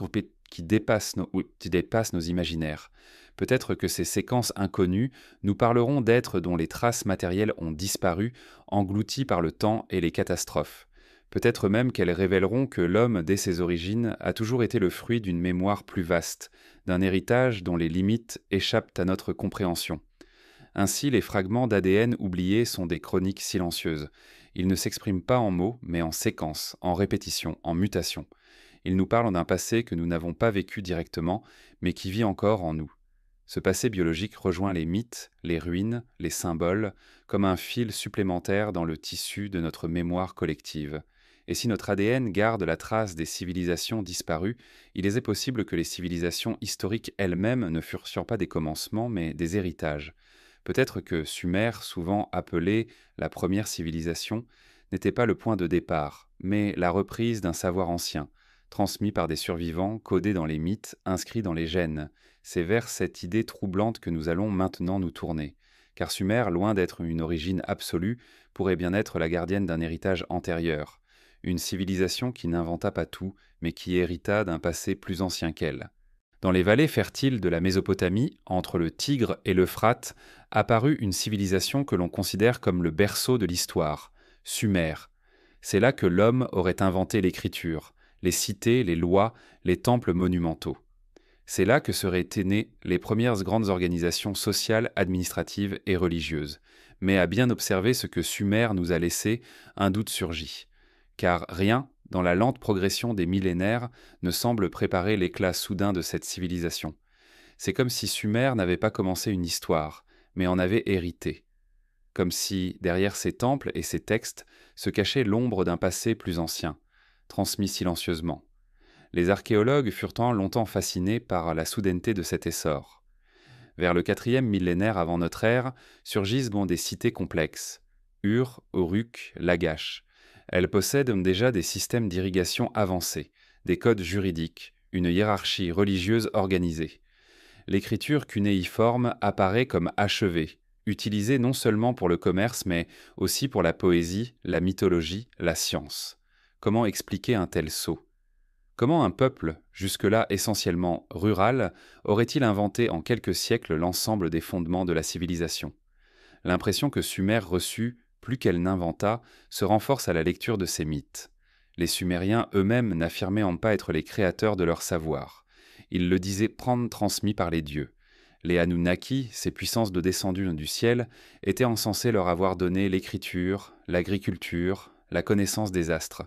qui dépassent nos imaginaires. Peut-être que ces séquences inconnues nous parleront d'êtres dont les traces matérielles ont disparu, engloutis par le temps et les catastrophes. Peut-être même qu'elles révéleront que l'homme, dès ses origines, a toujours été le fruit d'une mémoire plus vaste, d'un héritage dont les limites échappent à notre compréhension. Ainsi, les fragments d'ADN oubliés sont des chroniques silencieuses. Ils ne s'expriment pas en mots, mais en séquences, en répétitions, en mutations. Ils nous parlent d'un passé que nous n'avons pas vécu directement, mais qui vit encore en nous. Ce passé biologique rejoint les mythes, les ruines, les symboles, comme un fil supplémentaire dans le tissu de notre mémoire collective. Et si notre ADN garde la trace des civilisations disparues, il est possible que les civilisations historiques elles-mêmes ne furent pas des commencements, mais des héritages. Peut-être que Sumer, souvent appelée la première civilisation, n'était pas le point de départ, mais la reprise d'un savoir ancien, transmis par des survivants, codés dans les mythes, inscrits dans les gènes. C'est vers cette idée troublante que nous allons maintenant nous tourner. Car Sumer, loin d'être une origine absolue, pourrait bien être la gardienne d'un héritage antérieur. Une civilisation qui n'inventa pas tout, mais qui hérita d'un passé plus ancien qu'elle. Dans les vallées fertiles de la Mésopotamie, entre le Tigre et l'Euphrate, apparut une civilisation que l'on considère comme le berceau de l'histoire, Sumer. C'est là que l'homme aurait inventé l'écriture, les cités, les lois, les temples monumentaux. C'est là que seraient nées les premières grandes organisations sociales, administratives et religieuses. Mais à bien observer ce que Sumer nous a laissé, un doute surgit. Car rien, dans la lente progression des millénaires, ne semble préparer l'éclat soudain de cette civilisation. C'est comme si Sumer n'avait pas commencé une histoire, mais en avait hérité. Comme si, derrière ces temples et ces textes, se cachait l'ombre d'un passé plus ancien, transmis silencieusement. Les archéologues furent longtemps fascinés par la soudaineté de cet essor. Vers le 4e millénaire avant notre ère, surgissent des cités complexes. Ur, Uruk, Lagash. Elles possèdent déjà des systèmes d'irrigation avancés, des codes juridiques, une hiérarchie religieuse organisée. L'écriture cunéiforme apparaît comme achevée, utilisée non seulement pour le commerce, mais aussi pour la poésie, la mythologie, la science. Comment expliquer un tel saut ? Comment un peuple, jusque-là essentiellement rural, aurait-il inventé en quelques siècles l'ensemble des fondements de la civilisation ? L'impression que Sumer reçut, plus qu'elle n'inventa, se renforce à la lecture de ces mythes. Les Sumériens eux-mêmes n'affirmaient pas être les créateurs de leur savoir. Ils le disaient prendre transmis par les dieux. Les Anunnaki, ces puissances de descendues du ciel, étaient censés leur avoir donné l'écriture, l'agriculture, la connaissance des astres.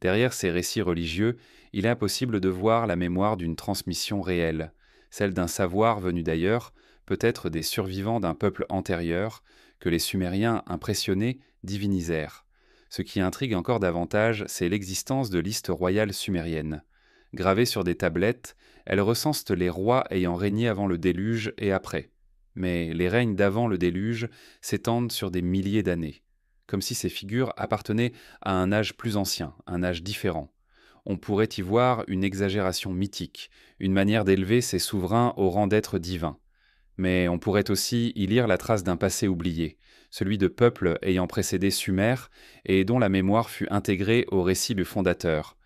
Derrière ces récits religieux, il est impossible de voir la mémoire d'une transmission réelle, celle d'un savoir venu d'ailleurs, peut-être des survivants d'un peuple antérieur, que les Sumériens, impressionnés, divinisèrent. Ce qui intrigue encore davantage, c'est l'existence de listes royales sumériennes. Gravées sur des tablettes, elles recensent les rois ayant régné avant le déluge et après. Mais les règnes d'avant le déluge s'étendent sur des milliers d'années, comme si ces figures appartenaient à un âge plus ancien, un âge différent. On pourrait y voir une exagération mythique, une manière d'élever ces souverains au rang d'êtres divins. Mais on pourrait aussi y lire la trace d'un passé oublié, celui de peuples ayant précédé Sumer et dont la mémoire fut intégrée au récit du fondateur.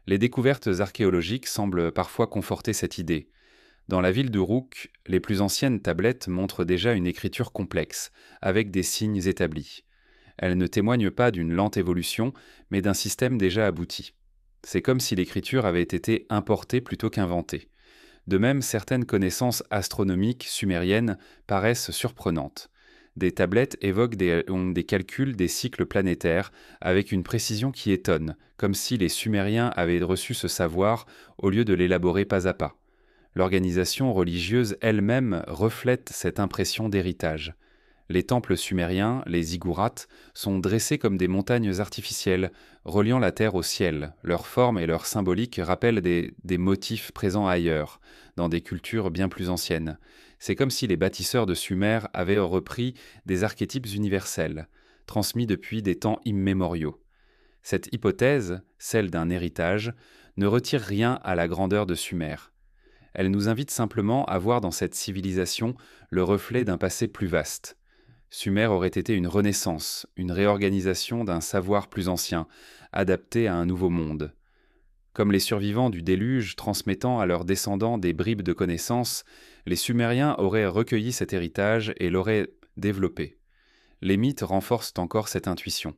Les découvertes archéologiques semblent parfois conforter cette idée. Dans la ville d'Uruk, les plus anciennes tablettes montrent déjà une écriture complexe, avec des signes établis. Elles ne témoignent pas d'une lente évolution, mais d'un système déjà abouti. C'est comme si l'écriture avait été importée plutôt qu'inventée. De même, certaines connaissances astronomiques sumériennes paraissent surprenantes. Des tablettes évoquent des calculs des cycles planétaires avec une précision qui étonne, comme si les Sumériens avaient reçu ce savoir au lieu de l'élaborer pas à pas. L'organisation religieuse elle-même reflète cette impression d'héritage. Les temples sumériens, les ziggourats, sont dressés comme des montagnes artificielles, reliant la terre au ciel. Leur forme et leur symbolique rappellent des motifs présents ailleurs, dans des cultures bien plus anciennes. C'est comme si les bâtisseurs de Sumer avaient repris des archétypes universels, transmis depuis des temps immémoriaux. Cette hypothèse, celle d'un héritage, ne retire rien à la grandeur de Sumer. Elle nous invite simplement à voir dans cette civilisation le reflet d'un passé plus vaste. Sumer aurait été une renaissance, une réorganisation d'un savoir plus ancien, adapté à un nouveau monde. Comme les survivants du déluge transmettant à leurs descendants des bribes de connaissances, les Sumériens auraient recueilli cet héritage et l'auraient développé. Les mythes renforcent encore cette intuition.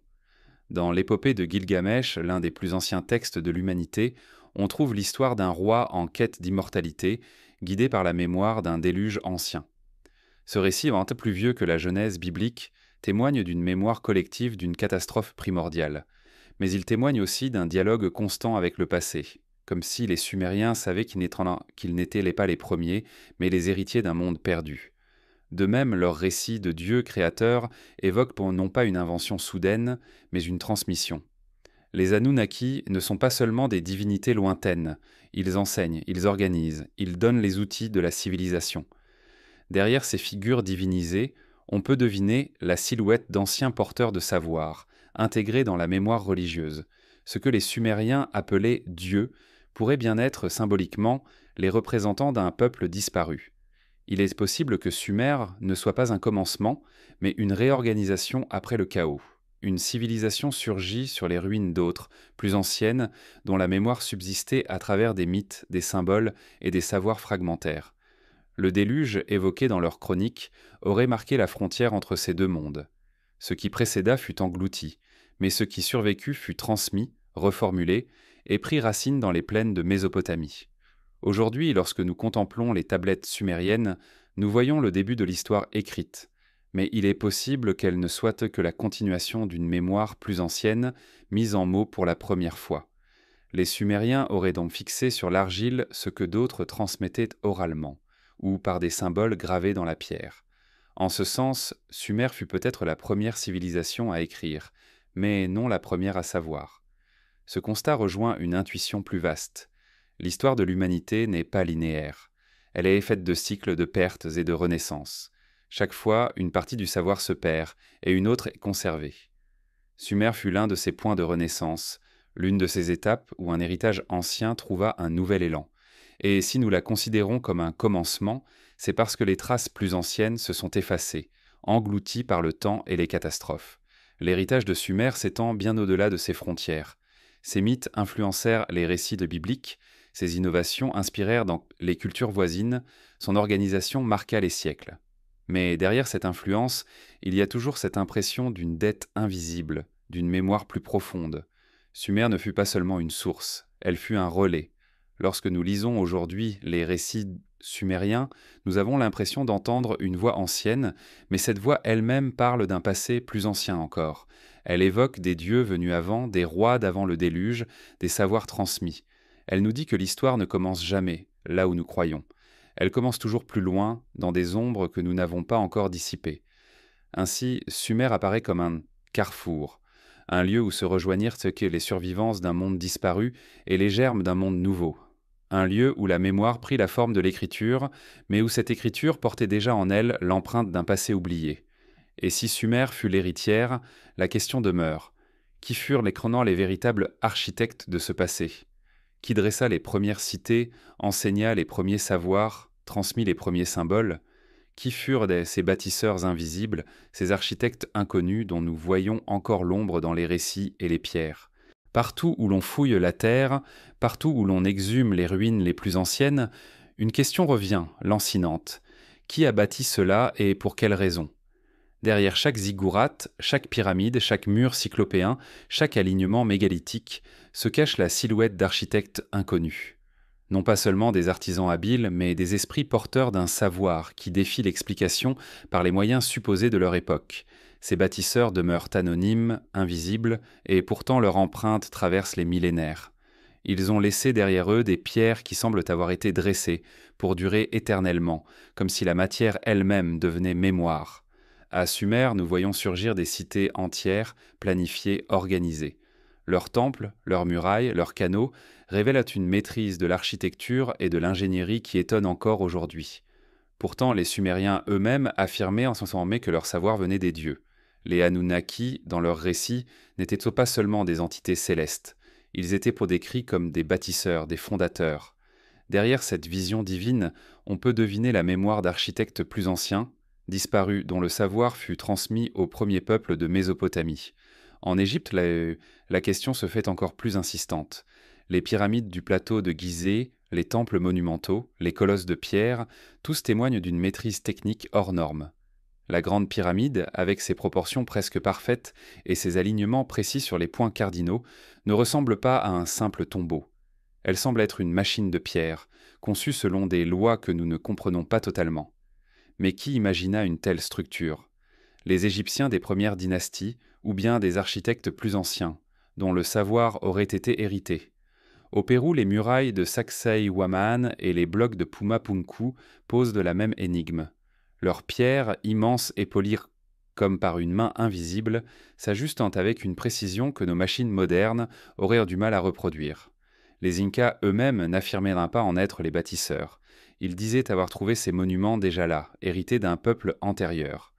Dans l'épopée de Gilgamesh, l'un des plus anciens textes de l'humanité, on trouve l'histoire d'un roi en quête d'immortalité, guidé par la mémoire d'un déluge ancien. Ce récit, un peu plus vieux que la Genèse biblique, témoigne d'une mémoire collective d'une catastrophe primordiale. Mais il témoigne aussi d'un dialogue constant avec le passé, comme si les Sumériens savaient qu'ils n'étaient pas les premiers, mais les héritiers d'un monde perdu. De même, leur récit de Dieu créateur évoque non pas une invention soudaine, mais une transmission. Les Anunnaki ne sont pas seulement des divinités lointaines, ils enseignent, ils organisent, ils donnent les outils de la civilisation. Derrière ces figures divinisées, on peut deviner la silhouette d'anciens porteurs de savoir, intégrés dans la mémoire religieuse. Ce que les Sumériens appelaient Dieu pourrait bien être symboliquement les représentants d'un peuple disparu. Il est possible que Sumer ne soit pas un commencement, mais une réorganisation après le chaos. Une civilisation surgit sur les ruines d'autres, plus anciennes, dont la mémoire subsistait à travers des mythes, des symboles et des savoirs fragmentaires. Le déluge, évoqué dans leurs chroniques, aurait marqué la frontière entre ces deux mondes. Ce qui précéda fut englouti, mais ce qui survécut fut transmis, reformulé, et prit racine dans les plaines de Mésopotamie. Aujourd'hui, lorsque nous contemplons les tablettes sumériennes, nous voyons le début de l'histoire écrite, mais il est possible qu'elle ne soit que la continuation d'une mémoire plus ancienne, mise en mots pour la première fois. Les Sumériens auraient donc fixé sur l'argile ce que d'autres transmettaient oralement, ou par des symboles gravés dans la pierre. En ce sens, Sumer fut peut-être la première civilisation à écrire, mais non la première à savoir. Ce constat rejoint une intuition plus vaste. L'histoire de l'humanité n'est pas linéaire. Elle est faite de cycles de pertes et de renaissances. Chaque fois, une partie du savoir se perd et une autre est conservée. Sumer fut l'un de ces points de renaissance, l'une de ces étapes où un héritage ancien trouva un nouvel élan. Et si nous la considérons comme un commencement, c'est parce que les traces plus anciennes se sont effacées, englouties par le temps et les catastrophes. L'héritage de Sumer s'étend bien au-delà de ses frontières. Ces mythes influencèrent les récits de bibliques, ses innovations inspirèrent dans les cultures voisines, son organisation marqua les siècles. Mais derrière cette influence, il y a toujours cette impression d'une dette invisible, d'une mémoire plus profonde. Sumer ne fut pas seulement une source, elle fut un relais. Lorsque nous lisons aujourd'hui les récits sumériens, nous avons l'impression d'entendre une voix ancienne, mais cette voix elle-même parle d'un passé plus ancien encore. Elle évoque des dieux venus avant, des rois d'avant le déluge, des savoirs transmis. Elle nous dit que l'histoire ne commence jamais, là où nous croyons. Elle commence toujours plus loin, dans des ombres que nous n'avons pas encore dissipées. Ainsi, Sumer apparaît comme un carrefour, un lieu où se rejoignirent les survivances d'un monde disparu et les germes d'un monde nouveau. Un lieu où la mémoire prit la forme de l'écriture, mais où cette écriture portait déjà en elle l'empreinte d'un passé oublié. Et si Sumer fut l'héritière, la question demeure. Qui furent les véritables architectes de ce passé ? Qui dressa les premières cités, enseigna les premiers savoirs, transmit les premiers symboles ? Qui furent ces bâtisseurs invisibles, ces architectes inconnus dont nous voyons encore l'ombre dans les récits et les pierres ? Partout où l'on fouille la terre, partout où l'on exhume les ruines les plus anciennes, une question revient, lancinante. Qui a bâti cela et pour quelle raison ? Derrière chaque ziggourate, chaque pyramide, chaque mur cyclopéen, chaque alignement mégalithique, se cache la silhouette d'architectes inconnus. Non pas seulement des artisans habiles, mais des esprits porteurs d'un savoir qui défie l'explication par les moyens supposés de leur époque. Ces bâtisseurs demeurent anonymes, invisibles, et pourtant leur empreinte traverse les millénaires. Ils ont laissé derrière eux des pierres qui semblent avoir été dressées pour durer éternellement, comme si la matière elle-même devenait mémoire. À Sumer, nous voyons surgir des cités entières, planifiées, organisées. Leurs temples, leurs murailles, leurs canaux révèlent une maîtrise de l'architecture et de l'ingénierie qui étonne encore aujourd'hui. Pourtant, les Sumériens eux-mêmes affirmaient en ce moment que leur savoir venait des dieux. Les Anunnaki, dans leurs récits, n'étaient pas seulement des entités célestes. Ils étaient décrits comme des bâtisseurs, des fondateurs. Derrière cette vision divine, on peut deviner la mémoire d'architectes plus anciens, disparus, dont le savoir fut transmis au premier peuple de Mésopotamie. En Égypte, la question se fait encore plus insistante. Les pyramides du plateau de Gizeh, les temples monumentaux, les colosses de pierre, tous témoignent d'une maîtrise technique hors norme. La grande pyramide, avec ses proportions presque parfaites et ses alignements précis sur les points cardinaux, ne ressemble pas à un simple tombeau. Elle semble être une machine de pierre, conçue selon des lois que nous ne comprenons pas totalement. Mais qui imagina une telle structure? Les Égyptiens des premières dynasties, ou bien des architectes plus anciens, dont le savoir aurait été hérité? Au Pérou, les murailles de Sacsayhuaman et les blocs de Pumapunku posent de la même énigme. Leurs pierres, immenses et polies comme par une main invisible, s'ajustent avec une précision que nos machines modernes auraient du mal à reproduire. Les Incas eux-mêmes n'affirmaient pas en être les bâtisseurs. Ils disaient avoir trouvé ces monuments déjà là, hérités d'un peuple antérieur.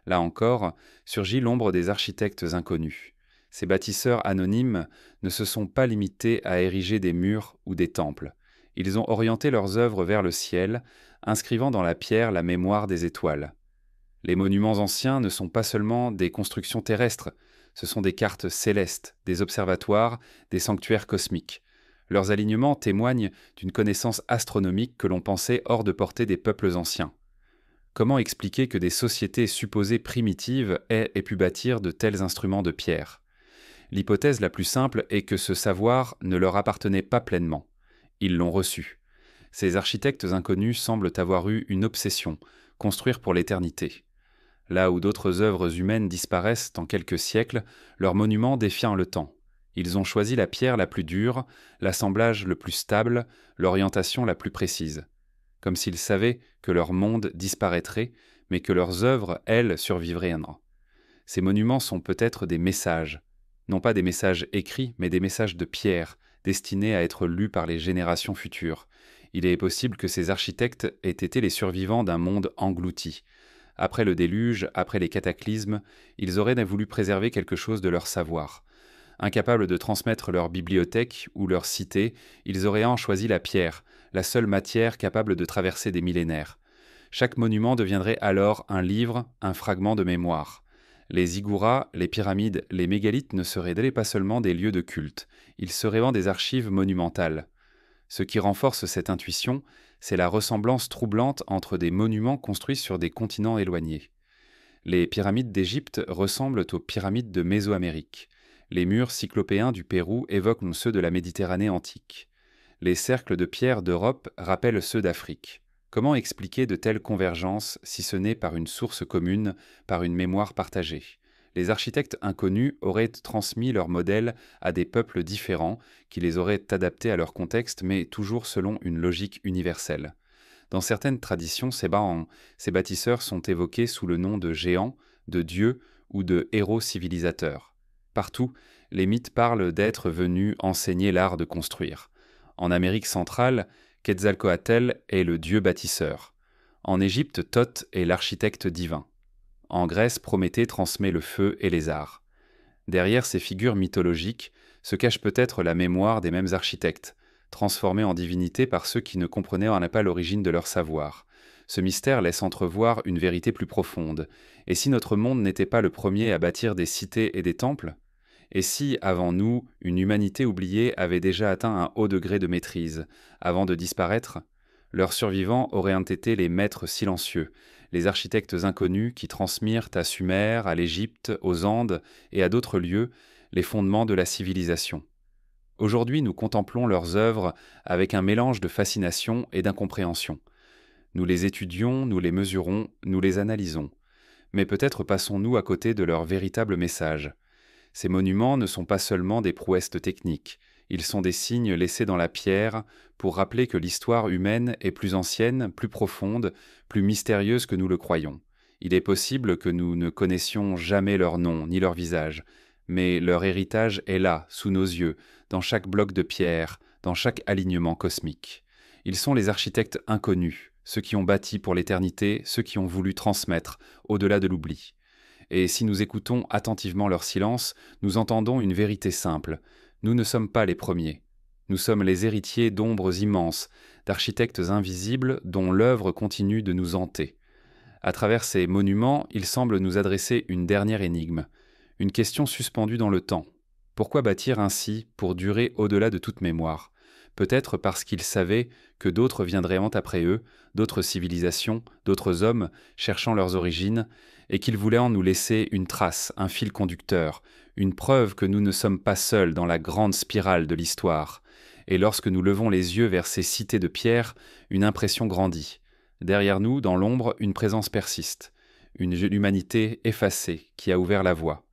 Là encore, surgit l'ombre des architectes inconnus. Ces bâtisseurs anonymes ne se sont pas limités à ériger des murs ou des temples. Ils ont orienté leurs œuvres vers le ciel, inscrivant dans la pierre la mémoire des étoiles. Les monuments anciens ne sont pas seulement des constructions terrestres, ce sont des cartes célestes, des observatoires, des sanctuaires cosmiques. Leurs alignements témoignent d'une connaissance astronomique que l'on pensait hors de portée des peuples anciens. Comment expliquer que des sociétés supposées primitives aient pu bâtir de tels instruments de pierre? L'hypothèse la plus simple est que ce savoir ne leur appartenait pas pleinement. Ils l'ont reçu. Ces architectes inconnus semblent avoir eu une obsession, construire pour l'éternité. Là où d'autres œuvres humaines disparaissent en quelques siècles, leurs monuments défient le temps. Ils ont choisi la pierre la plus dure, l'assemblage le plus stable, l'orientation la plus précise. Comme s'ils savaient que leur monde disparaîtrait, mais que leurs œuvres, elles, survivraient. Ces monuments sont peut-être des messages, non pas des messages écrits, mais des messages de pierre, destinés à être lus par les générations futures. Il est possible que ces architectes aient été les survivants d'un monde englouti. Après le déluge, après les cataclysmes, ils auraient voulu préserver quelque chose de leur savoir. Incapables de transmettre leur bibliothèque ou leur cité, ils auraient choisi la pierre, la seule matière capable de traverser des millénaires. Chaque monument deviendrait alors un livre, un fragment de mémoire. Les ziggourats, les pyramides, les mégalithes ne seraient pas seulement des lieux de culte, ils seraient des archives monumentales. Ce qui renforce cette intuition, c'est la ressemblance troublante entre des monuments construits sur des continents éloignés. Les pyramides d'Égypte ressemblent aux pyramides de Mésoamérique. Les murs cyclopéens du Pérou évoquent ceux de la Méditerranée antique. Les cercles de pierre d'Europe rappellent ceux d'Afrique. Comment expliquer de telles convergences si ce n'est par une source commune, par une mémoire partagée? Les architectes inconnus auraient transmis leurs modèles à des peuples différents qui les auraient adaptés à leur contexte, mais toujours selon une logique universelle. Dans certaines traditions, ces bâtisseurs sont évoqués sous le nom de géants, de dieux ou de héros civilisateurs. Partout, les mythes parlent d'êtres venus enseigner l'art de construire. En Amérique centrale, Quetzalcoatl est le dieu bâtisseur. En Égypte, Thoth est l'architecte divin. En Grèce, Prométhée transmet le feu et les arts. Derrière ces figures mythologiques se cache peut-être la mémoire des mêmes architectes, transformés en divinités par ceux qui ne comprenaient pas l'origine de leur savoir. Ce mystère laisse entrevoir une vérité plus profonde. Et si notre monde n'était pas le premier à bâtir des cités et des temples? Et si, avant nous, une humanité oubliée avait déjà atteint un haut degré de maîtrise, avant de disparaître? Leurs survivants auraient été les maîtres silencieux, les architectes inconnus qui transmirent à Sumer, à l'Égypte, aux Andes et à d'autres lieux les fondements de la civilisation. Aujourd'hui, nous contemplons leurs œuvres avec un mélange de fascination et d'incompréhension. Nous les étudions, nous les mesurons, nous les analysons. Mais peut-être passons-nous à côté de leur véritable message. Ces monuments ne sont pas seulement des prouesses techniques, ils sont des signes laissés dans la pierre pour rappeler que l'histoire humaine est plus ancienne, plus profonde, plus mystérieuse que nous le croyons. Il est possible que nous ne connaissions jamais leur nom ni leur visage, mais leur héritage est là, sous nos yeux, dans chaque bloc de pierre, dans chaque alignement cosmique. Ils sont les architectes inconnus, ceux qui ont bâti pour l'éternité, ceux qui ont voulu transmettre, au-delà de l'oubli. Et si nous écoutons attentivement leur silence, nous entendons une vérité simple. Nous ne sommes pas les premiers. Nous sommes les héritiers d'ombres immenses, d'architectes invisibles dont l'œuvre continue de nous hanter. À travers ces monuments, ils semblent nous adresser une dernière énigme, une question suspendue dans le temps. Pourquoi bâtir ainsi pour durer au-delà de toute mémoire? Peut-être parce qu'ils savaient que d'autres viendraient après eux, d'autres civilisations, d'autres hommes cherchant leurs origines, et qu'ils voulaient en nous laisser une trace, un fil conducteur, une preuve que nous ne sommes pas seuls dans la grande spirale de l'histoire. Et lorsque nous levons les yeux vers ces cités de pierre, une impression grandit. Derrière nous, dans l'ombre, une présence persiste, une humanité effacée qui a ouvert la voie.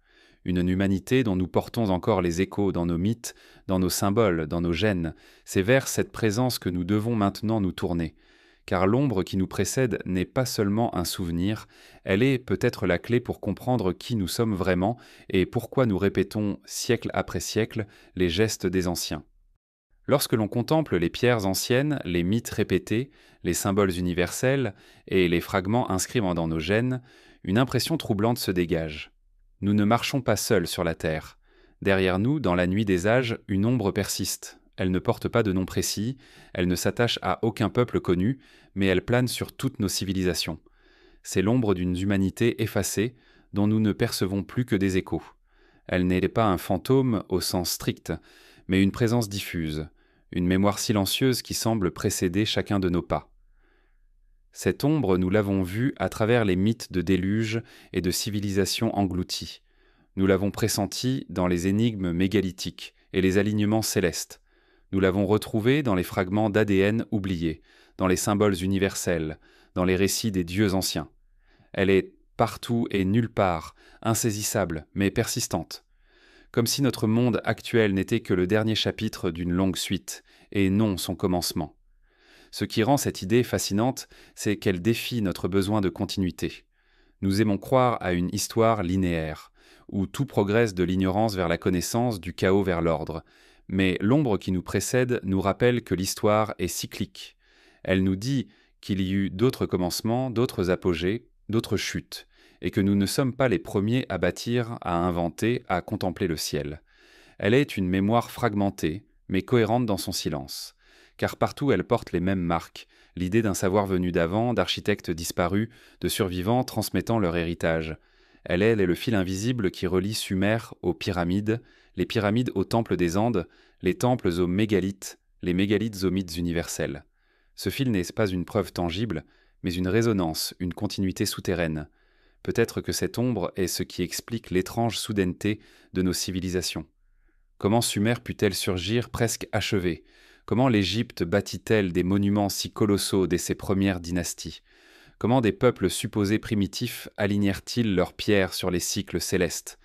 Une humanité dont nous portons encore les échos dans nos mythes, dans nos symboles, dans nos gènes. C'est vers cette présence que nous devons maintenant nous tourner. Car l'ombre qui nous précède n'est pas seulement un souvenir, elle est peut-être la clé pour comprendre qui nous sommes vraiment et pourquoi nous répétons, siècle après siècle, les gestes des anciens. Lorsque l'on contemple les pierres anciennes, les mythes répétés, les symboles universels et les fragments inscrits dans nos gènes, une impression troublante se dégage. Nous ne marchons pas seuls sur la terre. Derrière nous, dans la nuit des âges, une ombre persiste. Elle ne porte pas de nom précis, elle ne s'attache à aucun peuple connu, mais elle plane sur toutes nos civilisations. C'est l'ombre d'une humanité effacée, dont nous ne percevons plus que des échos. Elle n'est pas un fantôme au sens strict, mais une présence diffuse, une mémoire silencieuse qui semble précéder chacun de nos pas. Cette ombre, nous l'avons vue à travers les mythes de déluge et de civilisations englouties. Nous l'avons pressentie dans les énigmes mégalithiques et les alignements célestes. Nous l'avons retrouvée dans les fragments d'ADN oubliés, dans les symboles universels, dans les récits des dieux anciens. Elle est partout et nulle part, insaisissable mais persistante. Comme si notre monde actuel n'était que le dernier chapitre d'une longue suite, et non son commencement. Ce qui rend cette idée fascinante, c'est qu'elle défie notre besoin de continuité. Nous aimons croire à une histoire linéaire, où tout progresse de l'ignorance vers la connaissance, du chaos vers l'ordre. Mais l'ombre qui nous précède nous rappelle que l'histoire est cyclique. Elle nous dit qu'il y eut d'autres commencements, d'autres apogées, d'autres chutes, et que nous ne sommes pas les premiers à bâtir, à inventer, à contempler le ciel. Elle est une mémoire fragmentée, mais cohérente dans son silence. Car partout elle porte les mêmes marques, l'idée d'un savoir venu d'avant, d'architectes disparus, de survivants transmettant leur héritage. Elle est le fil invisible qui relie Sumer aux pyramides, les pyramides aux temples des Andes, les temples aux mégalithes, les mégalithes aux mythes universels. Ce fil n'est pas une preuve tangible, mais une résonance, une continuité souterraine. Peut-être que cette ombre est ce qui explique l'étrange soudaineté de nos civilisations. Comment Sumer put-elle surgir presque achevée? Comment l'Égypte bâtit-elle des monuments si colossaux dès ses premières dynasties? Comment des peuples supposés primitifs alignèrent-ils leurs pierres sur les cycles célestes?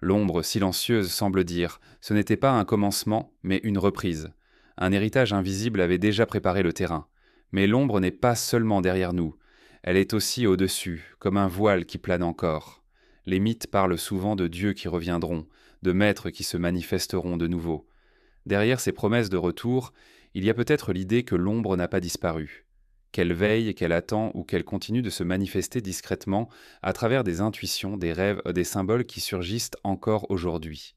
L'ombre silencieuse semble dire, ce n'était pas un commencement, mais une reprise. Un héritage invisible avait déjà préparé le terrain. Mais l'ombre n'est pas seulement derrière nous, elle est aussi au-dessus, comme un voile qui plane encore. Les mythes parlent souvent de dieux qui reviendront, de maîtres qui se manifesteront de nouveau. Derrière ces promesses de retour, il y a peut-être l'idée que l'ombre n'a pas disparu, qu'elle veille, qu'elle attend ou qu'elle continue de se manifester discrètement à travers des intuitions, des rêves, des symboles qui surgissent encore aujourd'hui.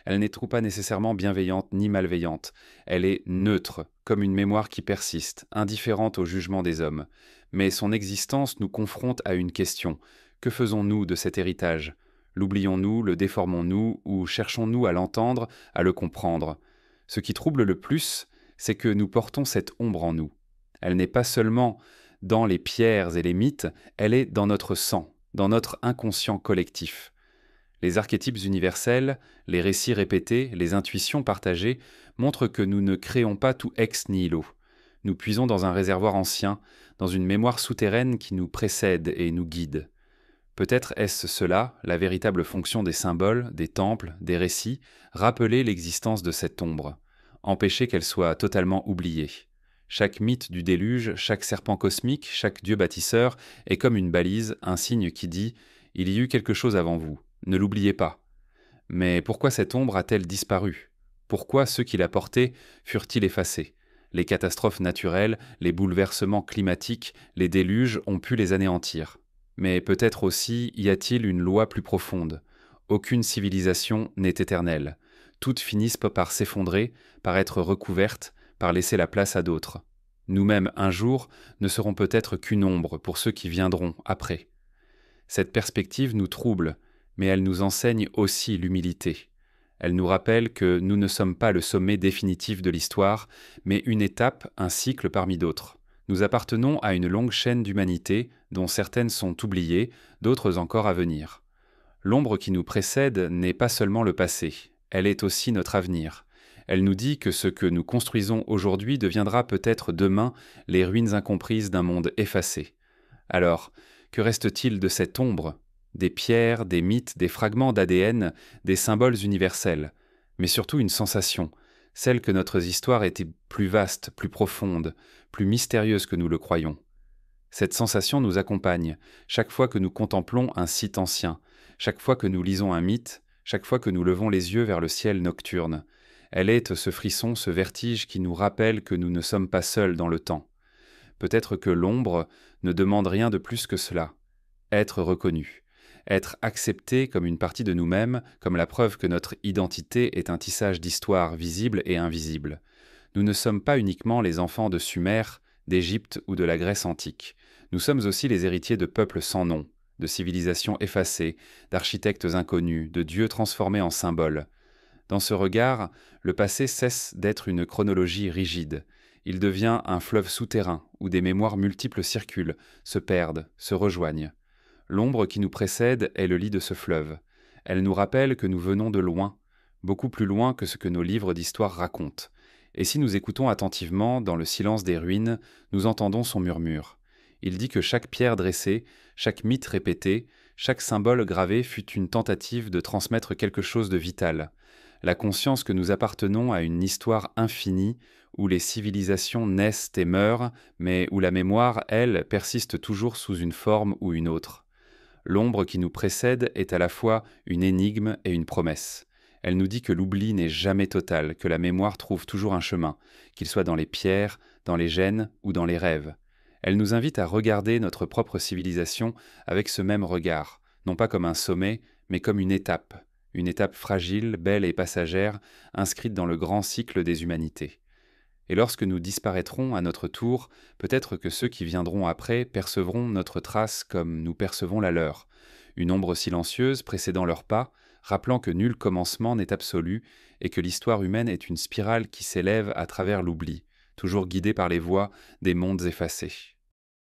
Elle n'est pas nécessairement bienveillante ni malveillante, elle est neutre, comme une mémoire qui persiste, indifférente au jugement des hommes. Mais son existence nous confronte à une question. Que faisons-nous de cet héritage? L'oublions-nous, le déformons-nous ou cherchons-nous à l'entendre, à le comprendre? Ce qui trouble le plus, c'est que nous portons cette ombre en nous. Elle n'est pas seulement dans les pierres et les mythes, elle est dans notre sang, dans notre inconscient collectif. Les archétypes universels, les récits répétés, les intuitions partagées montrent que nous ne créons pas tout ex nihilo. Nous puisons dans un réservoir ancien, dans une mémoire souterraine qui nous précède et nous guide. Peut-être est-ce cela, la véritable fonction des symboles, des temples, des récits, rappeler l'existence de cette ombre, empêcher qu'elle soit totalement oubliée. Chaque mythe du déluge, chaque serpent cosmique, chaque dieu bâtisseur est comme une balise, un signe qui dit « Il y eut quelque chose avant vous, ne l'oubliez pas ». Mais pourquoi cette ombre a-t-elle disparu? Pourquoi ceux qui la portaient furent-ils effacés? Les catastrophes naturelles, les bouleversements climatiques, les déluges ont pu les anéantir. Mais peut-être aussi y a-t-il une loi plus profonde. Aucune civilisation n'est éternelle. Toutes finissent par s'effondrer, par être recouvertes, par laisser la place à d'autres. Nous-mêmes, un jour, ne serons peut-être qu'une ombre pour ceux qui viendront après. Cette perspective nous trouble, mais elle nous enseigne aussi l'humilité. Elle nous rappelle que nous ne sommes pas le sommet définitif de l'histoire, mais une étape, un cycle parmi d'autres. Nous appartenons à une longue chaîne d'humanité, dont certaines sont oubliées, d'autres encore à venir. L'ombre qui nous précède n'est pas seulement le passé, elle est aussi notre avenir. Elle nous dit que ce que nous construisons aujourd'hui deviendra peut-être demain les ruines incomprises d'un monde effacé. Alors, que reste-t-il de cette ombre? Des pierres, des mythes, des fragments d'ADN, des symboles universels, mais surtout une sensation, celle que notre histoire était plus vaste, plus profonde, plus mystérieuse que nous le croyons. Cette sensation nous accompagne, chaque fois que nous contemplons un site ancien, chaque fois que nous lisons un mythe, chaque fois que nous levons les yeux vers le ciel nocturne. Elle est ce frisson, ce vertige qui nous rappelle que nous ne sommes pas seuls dans le temps. Peut-être que l'ombre ne demande rien de plus que cela, être reconnu, être accepté comme une partie de nous-mêmes, comme la preuve que notre identité est un tissage d'histoires visibles et invisibles. Nous ne sommes pas uniquement les enfants de Sumer, d'Égypte ou de la Grèce antique. Nous sommes aussi les héritiers de peuples sans nom, de civilisations effacées, d'architectes inconnus, de dieux transformés en symboles. Dans ce regard, le passé cesse d'être une chronologie rigide. Il devient un fleuve souterrain où des mémoires multiples circulent, se perdent, se rejoignent. L'ombre qui nous précède est le lit de ce fleuve. Elle nous rappelle que nous venons de loin, beaucoup plus loin que ce que nos livres d'histoire racontent. Et si nous écoutons attentivement, dans le silence des ruines, nous entendons son murmure. Il dit que chaque pierre dressée, chaque mythe répété, chaque symbole gravé fut une tentative de transmettre quelque chose de vital. La conscience que nous appartenons à une histoire infinie, où les civilisations naissent et meurent, mais où la mémoire, elle, persiste toujours sous une forme ou une autre. L'ombre qui nous précède est à la fois une énigme et une promesse. Elle nous dit que l'oubli n'est jamais total, que la mémoire trouve toujours un chemin, qu'il soit dans les pierres, dans les gènes ou dans les rêves. Elle nous invite à regarder notre propre civilisation avec ce même regard, non pas comme un sommet, mais comme une étape fragile, belle et passagère, inscrite dans le grand cycle des humanités. Et lorsque nous disparaîtrons à notre tour, peut-être que ceux qui viendront après percevront notre trace comme nous percevons la leur, une ombre silencieuse précédant leurs pas, rappelant que nul commencement n'est absolu et que l'histoire humaine est une spirale qui s'élève à travers l'oubli, toujours guidée par les voies des mondes effacés.